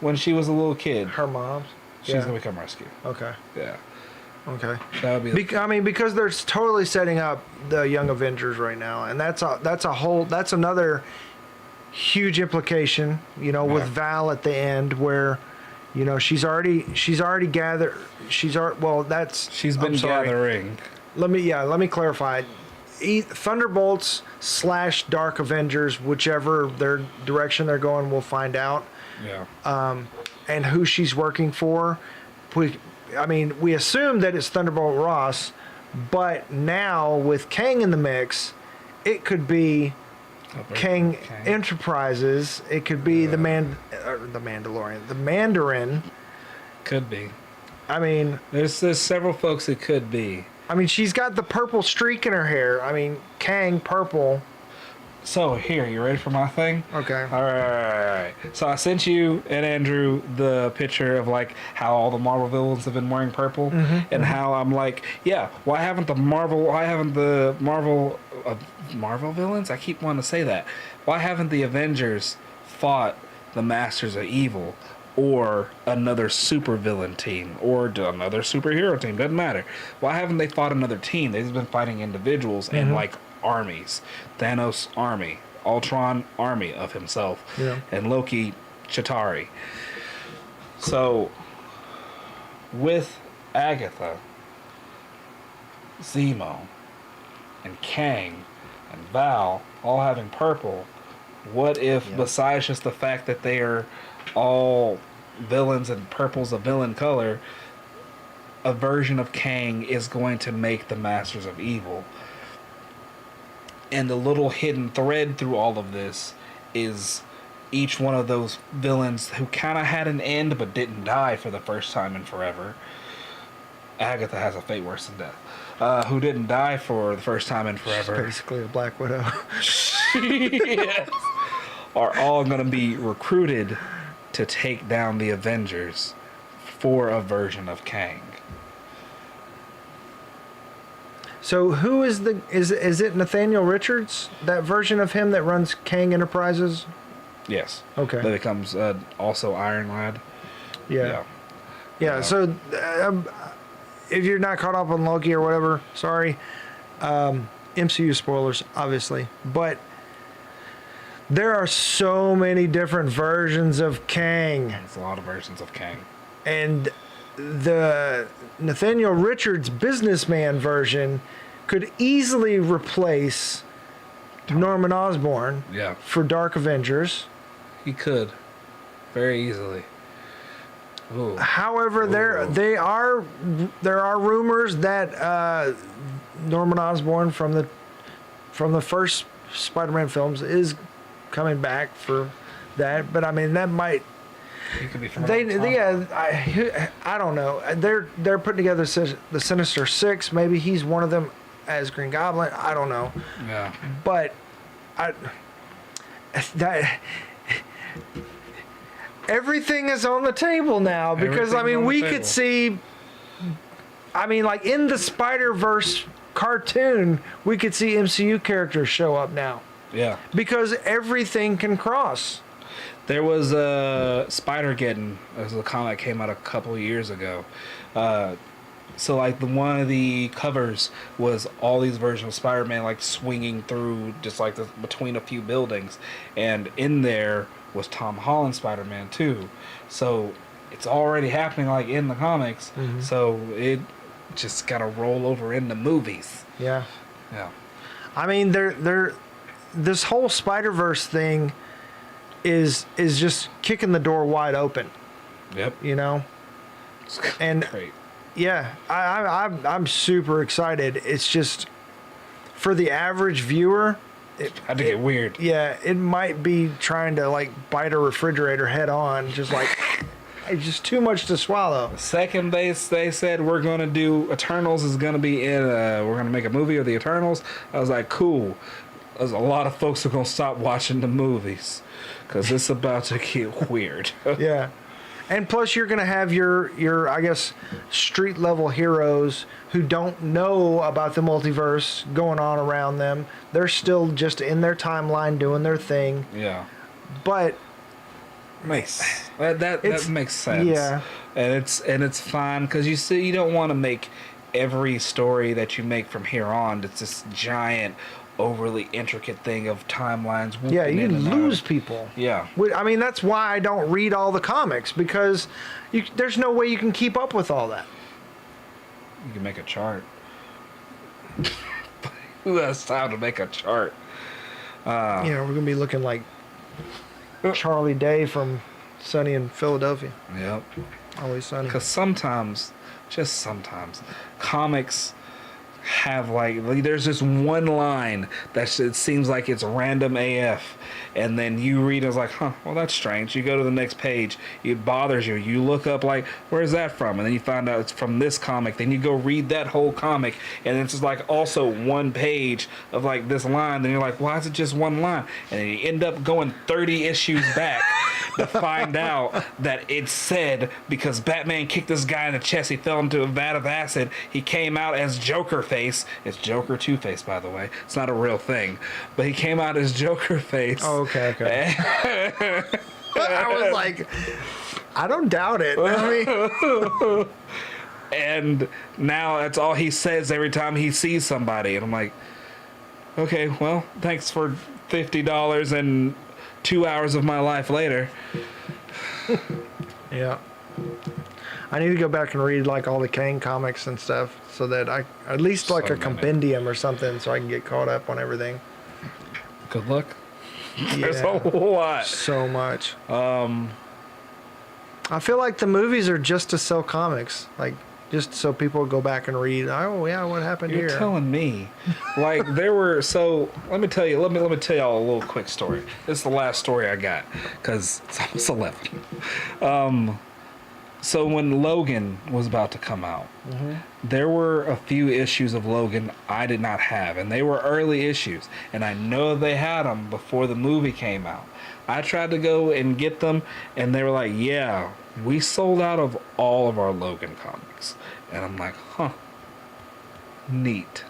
when she was a little kid? Her mom's. She's Yeah. gonna become Rescue. Okay. Yeah, Okay. that would be. I mean, because they're totally setting up the Young Avengers right now, and that's another huge implication. You know, with Yeah. Val at the end, where, you know, she's already gathered. Well, that's She's been I'm sorry. gathering. Let me clarify. Thunderbolts / Dark Avengers, whichever their direction they're going, we'll find out. Yeah. And who she's working for. We assume that it's Thunderbolt Ross, but now with Kang in the mix, it could be Kang Enterprises. It could be the Mandalorian, the Mandarin. Could be. I mean, There's several folks it could be. she's got the purple streak in her hair. Kang purple. So here, you ready for my thing? Okay. All right. So I sent you and Andrew the picture of like how all the Marvel villains have been wearing purple, and how I'm like, yeah, why haven't the Marvel villains? I keep wanting to say that. Why haven't the Avengers fought the Masters of Evil, or another supervillain team, or another superhero team? Doesn't matter. Why haven't they fought another team? They've been fighting individuals and like armies. Thanos army, Ultron army of himself, and Loki Chitauri. So with Agatha, Zemo, and Kang, and Val all having purple, what if besides just the fact that they are all villains and purple's a villain color, a version of Kang is going to make the Masters of Evil? And the little hidden thread through all of this is each one of those villains who kind of had an end but didn't die for the first time in forever. Agatha has a fate worse than death. Who didn't die for the first time in forever. She's basically a Black Widow. Yes. Are all going to be recruited to take down the Avengers for a version of Kang. So who is is it Nathaniel Richards, that version of him that runs Kang Enterprises? Yes. Okay. That becomes also Iron Lad. Yeah. So if you're not caught up on Loki or whatever, sorry. MCU spoilers, obviously, but there are so many different versions of Kang, There's a lot of versions of Kang. and the Nathaniel Richards businessman version could easily replace Norman Osborn Yeah. for Dark Avengers. He could. Very easily. Ooh. However, there are rumors that Norman Osborn from the first Spider-Man films is coming back for that. But I mean, that might. He could be from I don't know. They're putting together the Sinister Six. Maybe he's one of them as Green Goblin. I don't know. Yeah. But that everything is on the table now because I mean we could see. I mean, like in the Spider-Verse cartoon, we could see MCU characters show up now. Yeah. Because everything can cross. There was Spider-Geddon. As a comic came out a couple of years ago. So like one of the covers was all these versions of Spider-Man like swinging through just like between a few buildings, and in there was Tom Holland Spider-Man too. So it's already happening like in the comics. Mm-hmm. So it just gotta roll over in the movies. Yeah. Yeah. I mean, this whole Spider-Verse thing is just kicking the door wide open. Yep. You know? And great. Yeah, I'm super excited. It's just for the average viewer, it had to get weird. Yeah, it might be trying to like bite a refrigerator head on, just like it's just too much to swallow. Second they said we're gonna do Eternals is gonna be in we're gonna make a movie of the Eternals. I was like, cool. There's a lot of folks who are gonna stop watching the movies because it's about to get weird. Yeah. And plus, you're going to have your I guess, street level heroes who don't know about the multiverse going on around them. They're still just in their timeline doing their thing. Yeah. But that makes sense. Yeah. And it's fine because you don't want to make every story that you make from here on. It's this giant, overly intricate thing of timelines. Yeah, you lose people. Yeah. I mean, that's why I don't read all the comics, because there's no way you can keep up with all that. You can make a chart. Who has time to make a chart? We're going to be looking like Charlie Day from Sunny in Philadelphia. Yep. Always Sunny. Because sometimes, just sometimes, comics have like there's this one line that it seems like it's random AF, and then you read it's like, well, that's strange. You go to the next page, it bothers you. You look up like, where's that from? And then you find out it's from this comic. Then you go read that whole comic, and it's just like also one page of like this line. Then you're like, why is it just one line? And then you end up going 30 issues back to find out that it said because Batman kicked this guy in the chest, he fell into a vat of acid. He came out as Joker Face. It's Joker Two-Face, by the way. It's not a real thing, but he came out as Joker Face. Oh, okay. I was like, I don't doubt it. I mean, and now that's all he says every time he sees somebody, and I'm like, okay, well, thanks for $50 and 2 hours of my life later. Yeah. I need to go back and read like all the Kane comics and stuff so that I at least like a compendium or something so I can get caught up on everything. Good luck. Yeah, there's a lot. So much. I feel like the movies are just to sell comics, like just so people go back and read. Oh yeah, what happened here? You're telling me, like there were. So let me tell you. Let me tell y'all a little quick story. This is the last story I got because it's almost 11. So when Logan was about to come out, there were a few issues of Logan I did not have, and they were early issues, and I know they had them before the movie came out. I tried to go and get them, and they were like, yeah, we sold out of all of our Logan comics. And I'm like, neat.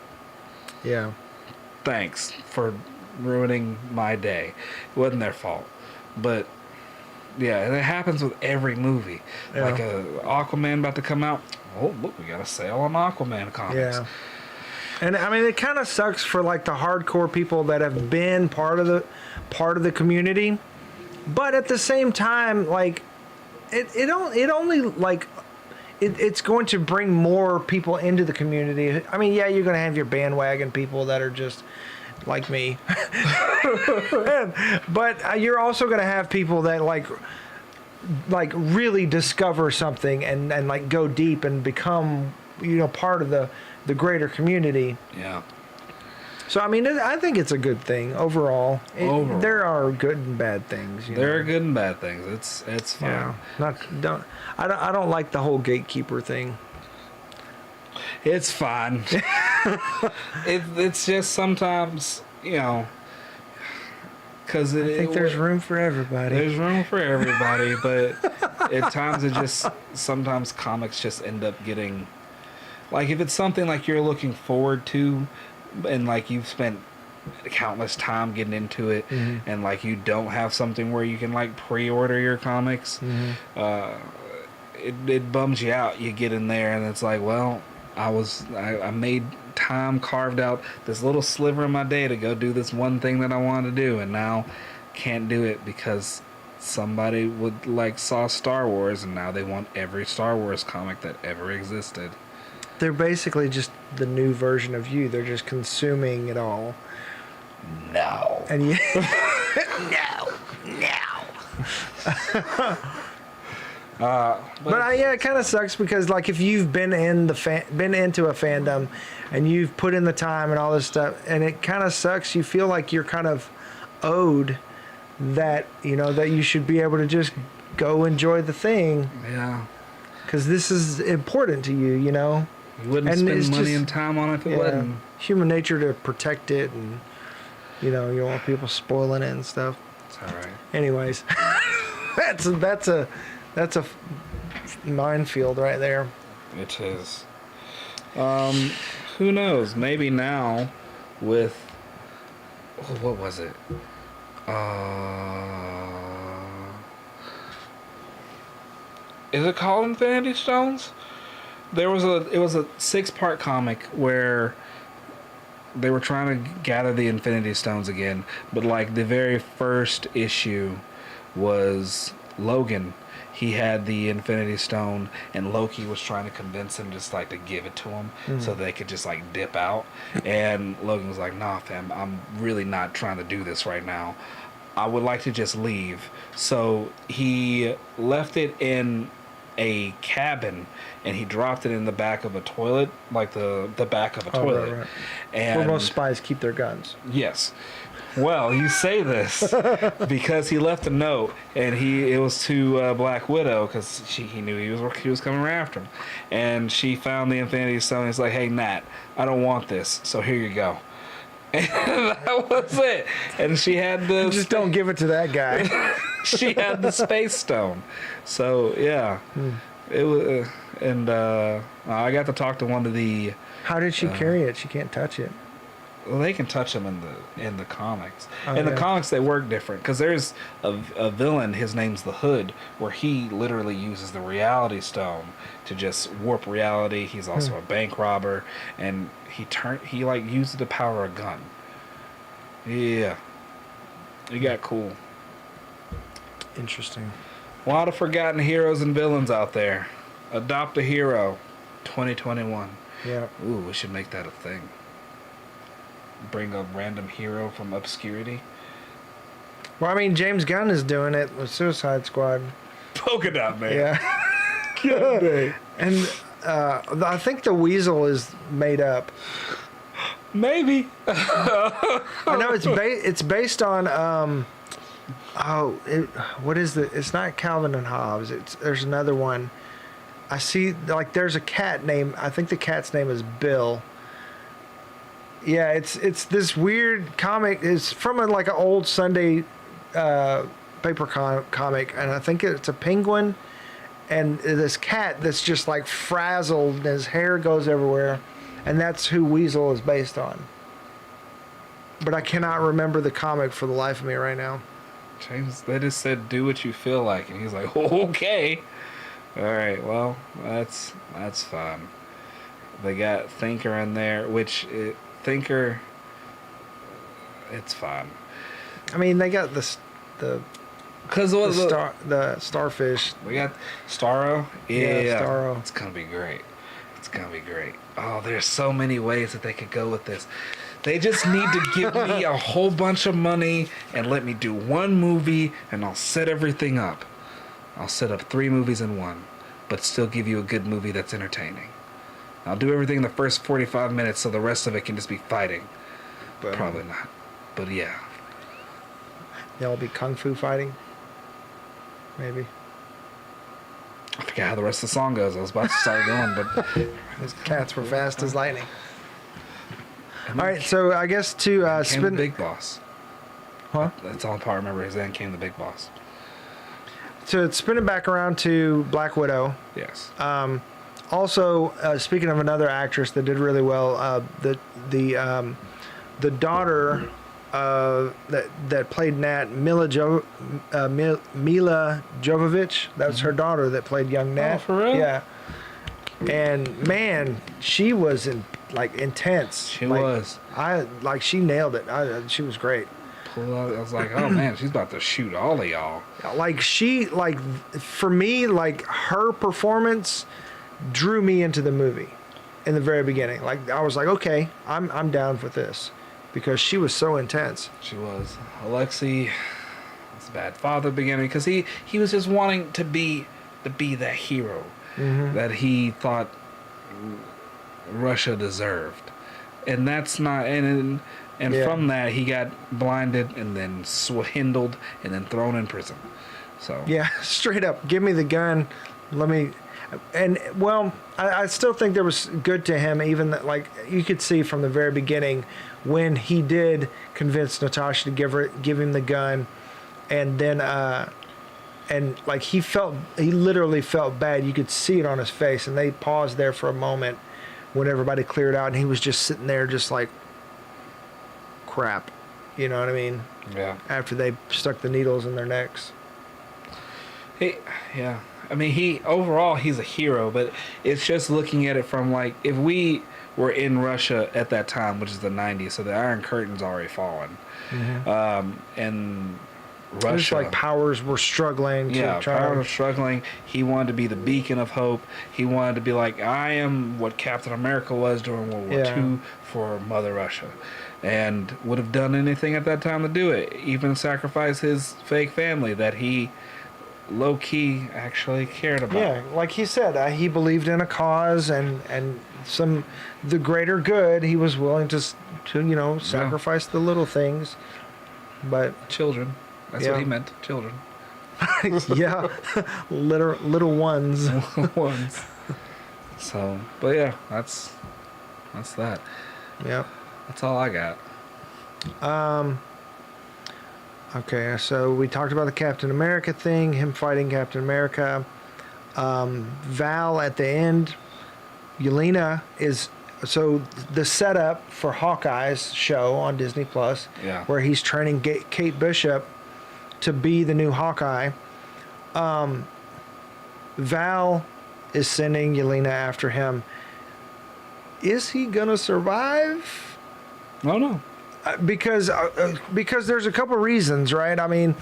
Yeah. Thanks for ruining my day. It wasn't their fault. But yeah, and it happens with every movie. Yeah. Like Aquaman about to come out. Oh, look, we got a sale on Aquaman comics. Yeah. And I mean, it kind of sucks for like the hardcore people that have been part of the community, but at the same time, like it's going to bring more people into the community. I mean, yeah, you're going to have your bandwagon people that are just like me, but you're also going to have people that like like really discover something and like go deep and become part of the greater community. Yeah. So I mean, I think it's a good thing overall. Overall. There are good and bad things. There are good and bad things. It's fine. Yeah. I don't like the whole gatekeeper thing. It's fine. It's just sometimes, because I think there's room for everybody. There's room for everybody, but at times sometimes comics just end up getting, like, if it's something like you're looking forward to, and like you've spent countless time getting into it, and like you don't have something where you can like pre-order your comics, it bums you out. You get in there and it's like, well, I made time, carved out this little sliver of my day to go do this one thing that I wanted to do, and now can't do it because somebody saw Star Wars and now they want every Star Wars comic that ever existed. They're basically just the new version of you. They're just consuming it all. No. And you But it kind of sucks because like if you've been into a fandom and you've put in the time and all this stuff, and it kind of sucks. You feel like you're kind of owed that that you should be able to just go enjoy the thing. Yeah. Because this is important to you. You wouldn't spend money and time on it if it wasn't. Human nature to protect it, and you don't want people spoiling it and stuff. It's all right. Anyways, that's a minefield right there. It is. Who knows? Maybe now with what was it? Is it called Infinity Stones? It was a 6-part comic where they were trying to gather the Infinity Stones again, but like the very first issue was Logan. He had the Infinity Stone, and Loki was trying to convince him just like to give it to him so they could just like dip out. And Logan was like, "Nah, fam, I'm really not trying to do this right now. I would like to just leave." So he left it in a cabin, and he dropped it in the back of a toilet, like the back of a toilet. Right. And where most spies keep their guns. Yes. Well, you say this because he left a note, and it was to Black Widow because he knew he was coming after him, and she found the Infinity Stone. And he's like, "Hey, Nat, I don't want this, so here you go." And that was it. And she had the just don't give it to that guy. She had the Space Stone. So yeah, it was, and I got to talk to one of the. How did she carry it? She can't touch it. Well, they can touch them in the comics. The comics, they work different because there's a villain. His name's the Hood, where he literally uses the Reality Stone to just warp reality. He's also a bank robber, and he like uses the power of a gun. Yeah, it got cool. Interesting. A lot of forgotten heroes and villains out there. Adopt a hero, 2021. Yeah. Ooh, we should make that a thing. Bring a random hero from obscurity. Well, I mean, James Gunn is doing it with Suicide Squad. Polka Dot Man. Yeah. Good. And I think the Weasel is made up. Maybe. I know it's based on what is the? It's not Calvin and Hobbes. There's another one. I see like there's a cat named. I think the cat's name is Bill. Yeah, it's this weird comic. It's from an old Sunday paper comic, and I think it's a penguin and this cat that's just like frazzled and his hair goes everywhere, and that's who Weasel is based on. But I cannot remember the comic for the life of me right now. James, they just said do what you feel like, and he's like, okay, all right, well, that's fine. They got Thinker in there, Thinker, it's fine. I mean, they got the starfish. We got Starro. Yeah, Starro. It's gonna be great. Oh, there's so many ways that they could go with this. They just need to give me a whole bunch of money and let me do one movie, and I'll set everything up. I'll set up 3 movies in one, but still give you a good movie that's entertaining. I'll do everything in the first 45 minutes so the rest of it can just be fighting. But Probably not. But yeah. they'll be kung fu fighting. Maybe. I forget how the rest of the song goes. I was about to start going, but... His cats were fast as lightning. All right, so I guess to came the spin... Big Boss. Huh? That's the only part I remember is then came the Big Boss. To spin it back around to Black Widow. Yes. Also, speaking of another actress that did really well, the daughter that played Nat, Mila Jovovich. That's her daughter that played young Nat. Oh, for real? Yeah. And man, she was intense. She Like, was. She nailed it. She was great. Pull out, I was like, oh man, she's about to shoot all of y'all. For me, her performance drew me into the movie in the very beginning. I was like, okay, I'm down with this because she was so intense. She was. Alexei was a bad father beginning because he was just wanting to be that hero that he thought Russia deserved, and that's not. And Yeah. from that he got blinded and then swindled and then thrown in prison. So Yeah, straight up, give me the gun. Let me. And well, I still think there was good to him, even that, you could see from the very beginning when he did convince Natasha to give him the gun, and then he literally felt bad. You could see it on his face, and they paused there for a moment when everybody cleared out, and he was just sitting there, just like crap. You know what I mean? yeah. After they stuck the needles in their necks. Yeah. I mean, he's a hero, but it's just looking at it from if we were in Russia at that time, which is the 90s, so the Iron Curtain's already fallen. And Russia, Just like powers were struggling. Powers were struggling. He wanted to be the beacon of hope. He wanted to be like, I am what Captain America was during World War II for Mother Russia. And would have done anything at that time to do it. Even sacrifice his fake family that he low-key actually cared about. Yeah, like he said, he believed in a cause and the greater good. He was willing to sacrifice the little things. But Children. That's what he meant. Children. yeah, little ones. Ones. So, but yeah, that's that. Yeah. That's all I got. Okay, so we talked about the Captain America thing, him fighting Captain America. Val at the end. Yelena is... So the setup for Hawkeye's show on Disney Plus, where he's training Kate Bishop to be the new Hawkeye. Val is sending Yelena after him. Is he going to survive? I don't know. Because there's a couple reasons, right? I mean,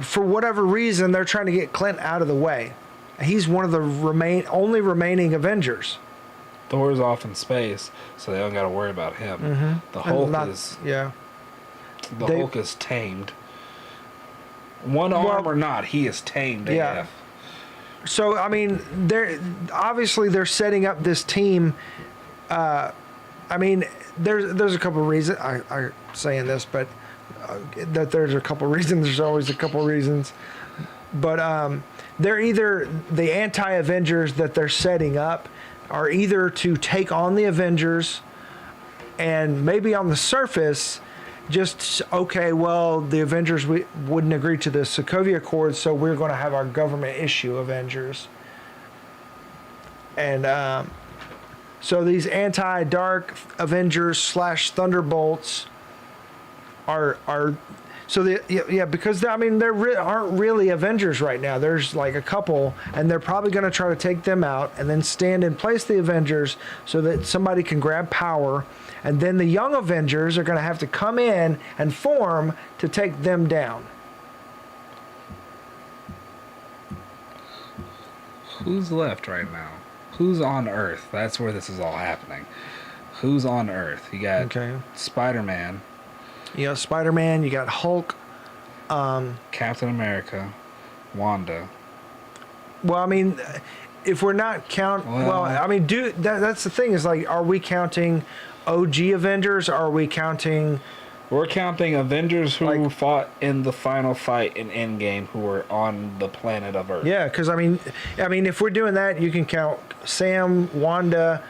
for whatever reason, they're trying to get Clint out of the way. He's one of the only remaining Avengers. Thor's off in space, so they don't got to worry about him. The Hulk Hulk is tamed. One arm or not, he is tamed. Yeah. AF. So I mean, they're setting up this team. I mean, there's a couple of reasons. I'm saying this, but that there's a couple of reasons. There's always a couple of reasons. But they're either the anti-Avengers that they're setting up are either to take on the Avengers, and maybe on the surface, just the Avengers wouldn't agree to the Sokovia Accords, so we're going to have our government issue Avengers. And so these anti-Dark Avengers / Thunderbolts are because there aren't really Avengers right now. There's like a couple, and they're probably going to try to take them out and then stand in place the Avengers so that somebody can grab power, and then the young Avengers are going to have to come in and form to take them down. Who's left right now? Who's on Earth? That's where this is all happening. Who's on Earth? You got Spider-Man. You got Spider-Man, you got Hulk. Captain America, Wanda, Well, I mean, if we're not well, I mean, that's the thing is like, are we counting OG Avengers? Are we counting? We're counting Avengers who fought in the final fight in Endgame, who were on the planet of Earth. Yeah, because I mean, if we're doing that, you can count Sam, Wanda,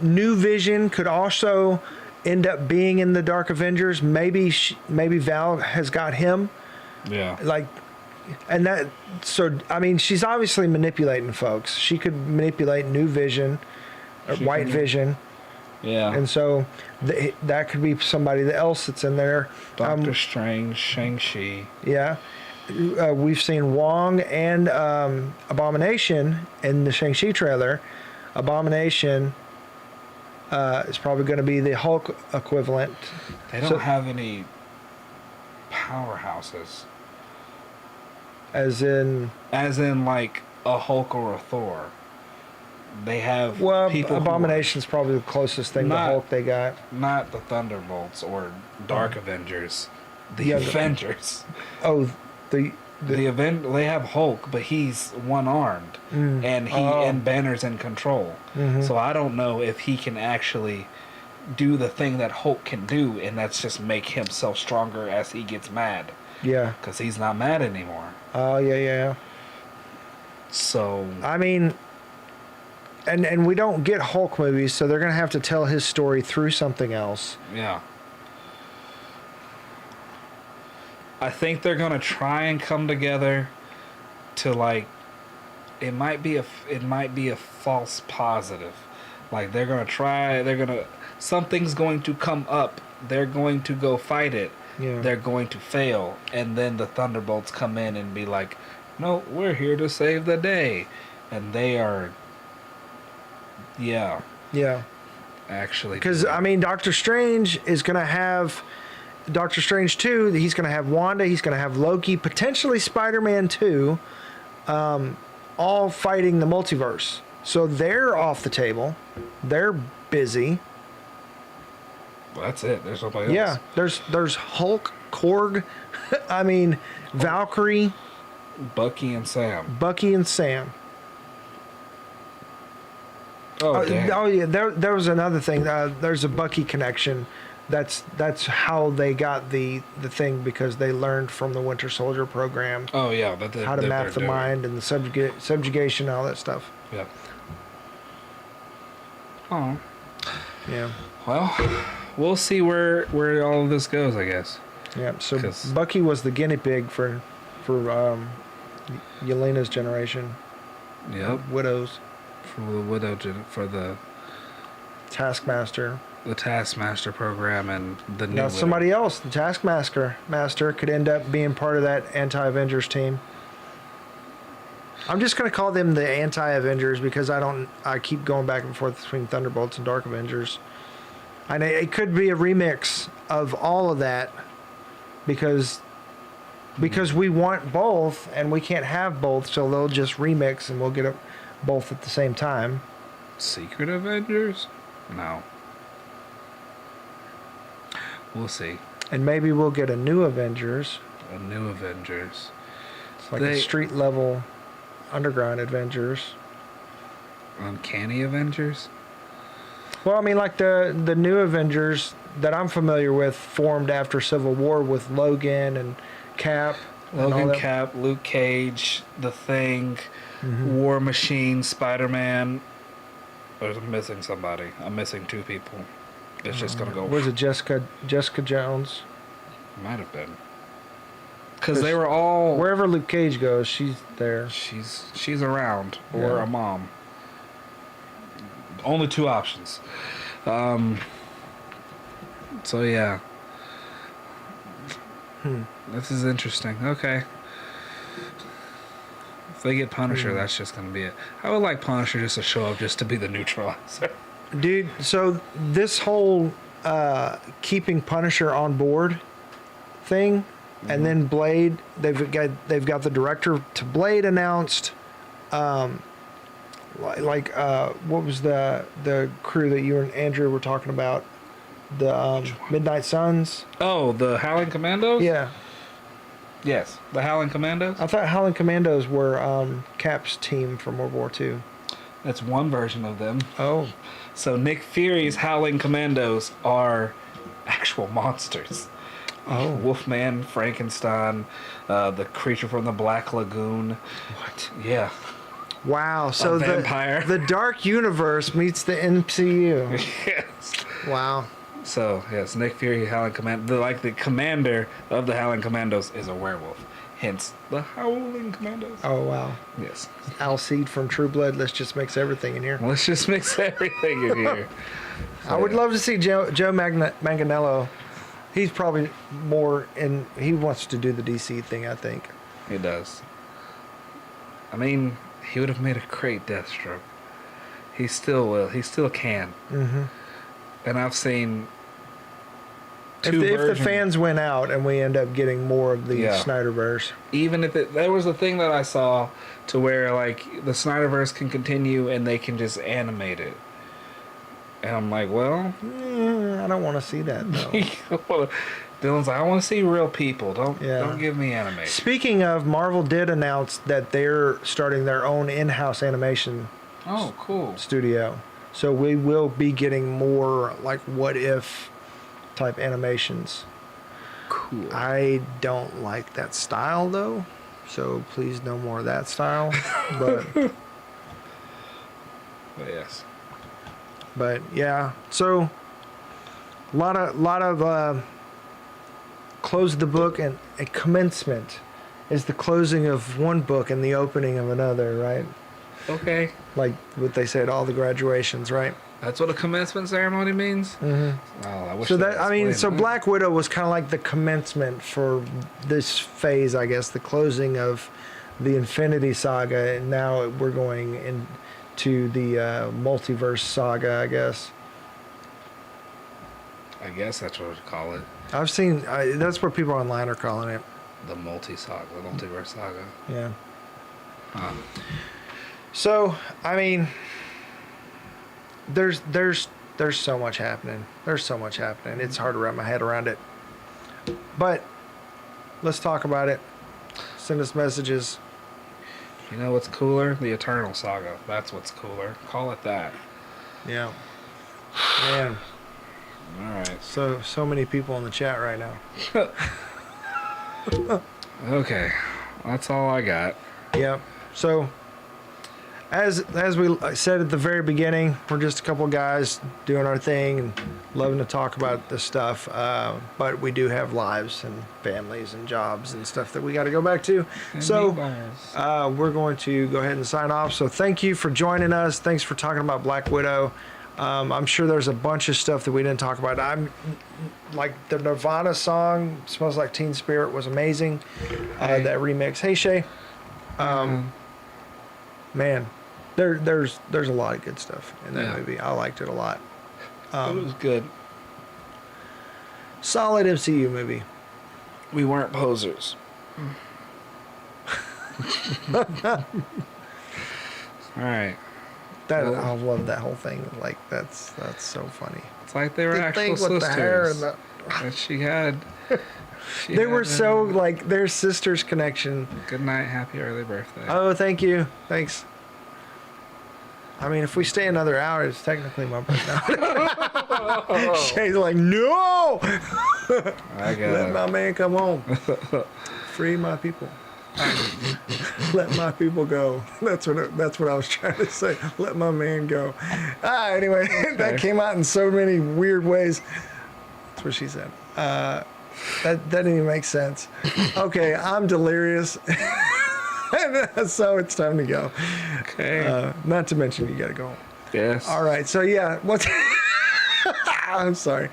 New Vision could also end up being in the Dark Avengers. Maybe Val has got him. Yeah. Like, and that. So I mean, she's obviously manipulating folks. She could manipulate New Vision, or White Vision. Yeah. And so that could be somebody else that's in there. Doctor Strange, Shang-Chi. Yeah. We've seen Wong and Abomination in the Shang-Chi trailer. Abomination is probably going to be the Hulk equivalent. They don't have any powerhouses. As in like a Hulk or a Thor. They have people. Abomination's probably the closest thing to Hulk they got. Not the Thunderbolts or Dark Avengers. The Avengers. Oh, the they have Hulk, but he's one-armed, and and Banner's in control. Mm-hmm. So I don't know if he can actually do the thing that Hulk can do, and that's just make himself stronger as he gets mad. Yeah. Because he's not mad anymore. Oh, yeah. So I mean, and we don't get Hulk movies, so they're gonna have to tell his story through something else. Yeah. I think they're gonna try and come together to like. It might be a false positive. Like they're gonna try. Something's going to come up. They're going to go fight it. Yeah. They're going to fail, and then the Thunderbolts come in and be like, "No, we're here to save the day," and they are. Yeah. Yeah. Actually. Because I mean, Doctor Strange is gonna have. Doctor Strange 2, he's going to have Wanda, he's going to have Loki, potentially Spider-Man 2, all fighting the multiverse. So they're off the table. They're busy. Well, that's it. There's nobody else. Yeah, there's Hulk, Korg, I mean, Valkyrie. Bucky and Sam. Oh yeah, there was another thing. There's a Bucky connection. That's how they got the thing, because they learned from the Winter Soldier program. Oh yeah, how to map the mind and the subjugation and all that stuff. Yeah. Oh. Yeah. Well, we'll see where all of this goes, I guess. Yeah. So Bucky was the guinea pig for Yelena's generation. Yep. Widows. For the Taskmaster. The Taskmaster program and the new. Now somebody else, the Taskmaster could end up being part of that anti-Avengers team. I'm just gonna call them the anti-Avengers because I keep going back and forth between Thunderbolts and Dark Avengers. And it could be a remix of all of that because we want both and we can't have both, so they'll just remix and we'll get both at the same time. Secret Avengers? No. We'll see. And maybe we'll get a new Avengers. It's like a street level underground Avengers. Uncanny Avengers? Well, I mean, like the new Avengers that I'm familiar with formed after Civil War with Logan and Cap. Cap, Luke Cage, The Thing, War Machine, Spider-Man. I'm missing somebody. I'm missing two people. It's just gonna go. Was it Jessica Jones? Might have been. Because they were all. Wherever Luke Cage goes, she's there. She's around, or a mom. Only two options. So yeah. This is interesting. Okay. If they get Punisher, that's just gonna be it. I would like Punisher just to show up, just to be the neutralizer. Dude, so this whole keeping Punisher on board thing, and then Blade, they've got the director to Blade announced. What was the crew that you and Andrew were talking about? The Midnight Suns. Oh, the Howling Commandos? Yeah. Yes, the Howling Commandos. I thought Howling Commandos were Cap's team from World War II. That's one version of them. Oh. So Nick Fury's Howling Commandos are actual monsters. Oh. Wolfman, Frankenstein, the creature from the Black Lagoon. What? Yeah. Wow. So vampire. the Dark Universe meets the MCU. Yes. Wow. So, yes, Nick Fury, Howling Commando. The commander of the Howling Commandos is a werewolf. Hence, the Howling Commandos. Oh, wow. Yes. Alcide from True Blood. Let's just mix everything in here. Let's just mix everything in here. I would love to see Joe Manganiello. He's probably more in. He wants to do the DC thing, I think. He does. I mean, he would have made a great Deathstroke. He still will. He still can. Mm-hmm. And I've seen If the fans win out and we end up getting more of the Snyderverse. Even if there was a thing that I saw to where like the Snyderverse can continue and they can just animate it. And I'm like, well, I don't want to see that though. Dylan's like, I want to see real people. Don't give me animation. Speaking of, Marvel did announce that they're starting their own in-house animation Oh, cool. studio. So we will be getting more like what if type animations. Cool. I don't like that style though. So please no more of that style. But yes. But yeah, so a lot of close the book and a commencement is the closing of one book and the opening of another, right? Okay. Like what they say at all the graduations, right? That's what a commencement ceremony means? Mm-hmm. Oh, I wish So explained that. Black Widow was kind of like the commencement for this phase, I guess, the closing of the Infinity Saga, and now we're going into the multiverse saga, I guess. I guess that's what we'd call it. I've seen that's what people online are calling it. The multi-saga, the multiverse saga. Yeah. Huh. So I mean, there's so much happening. There's so much happening. It's hard to wrap my head around it. But let's talk about it. Send us messages. You know what's cooler? The Eternal Saga. That's what's cooler. Call it that. Yeah. Man. Alright. So many people in the chat right now. Okay. That's all I got. Yeah. So as we said at the very beginning, we're just a couple guys doing our thing and loving to talk about this stuff. But we do have lives and families and jobs and stuff that we got to go back to. And so meatballs. we're going to go ahead and sign off. So thank you for joining us. Thanks for talking about Black Widow. I'm sure there's a bunch of stuff that we didn't talk about. I'm like the Nirvana song "Smells Like Teen Spirit" was amazing. Hey. That remix. Hey Shay. Man, there's a lot of good stuff in that movie. I liked it a lot. It was good. Solid MCU movie. We weren't posers. Alright. I love that whole thing. Like that's so funny. It's like they were The actual thing sisters. with the hair and the, that she had. they were so like their sisters connection. Good night, happy early birthday. Oh, thank you. Thanks. I mean, if we stay another hour, it's technically my birthday. Shay's like, no! I got Let my man come home. Free my people. Let my people go. That's what I was trying to say. Let my man go. Anyway, that came out in so many weird ways. That's what she said. That didn't even make sense. Okay, I'm delirious. So it's time to go. Okay. Not to mention you gotta go home. Yes. All right. So yeah, I'm sorry.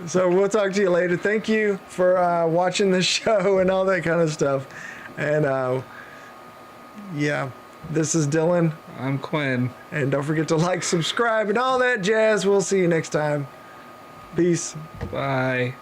So we'll talk to you later. Thank you for watching the show and all that kind of stuff. And yeah, this is Dylan. I'm Quinn. And don't forget to like, subscribe, and all that jazz. We'll see you next time. Peace. Bye.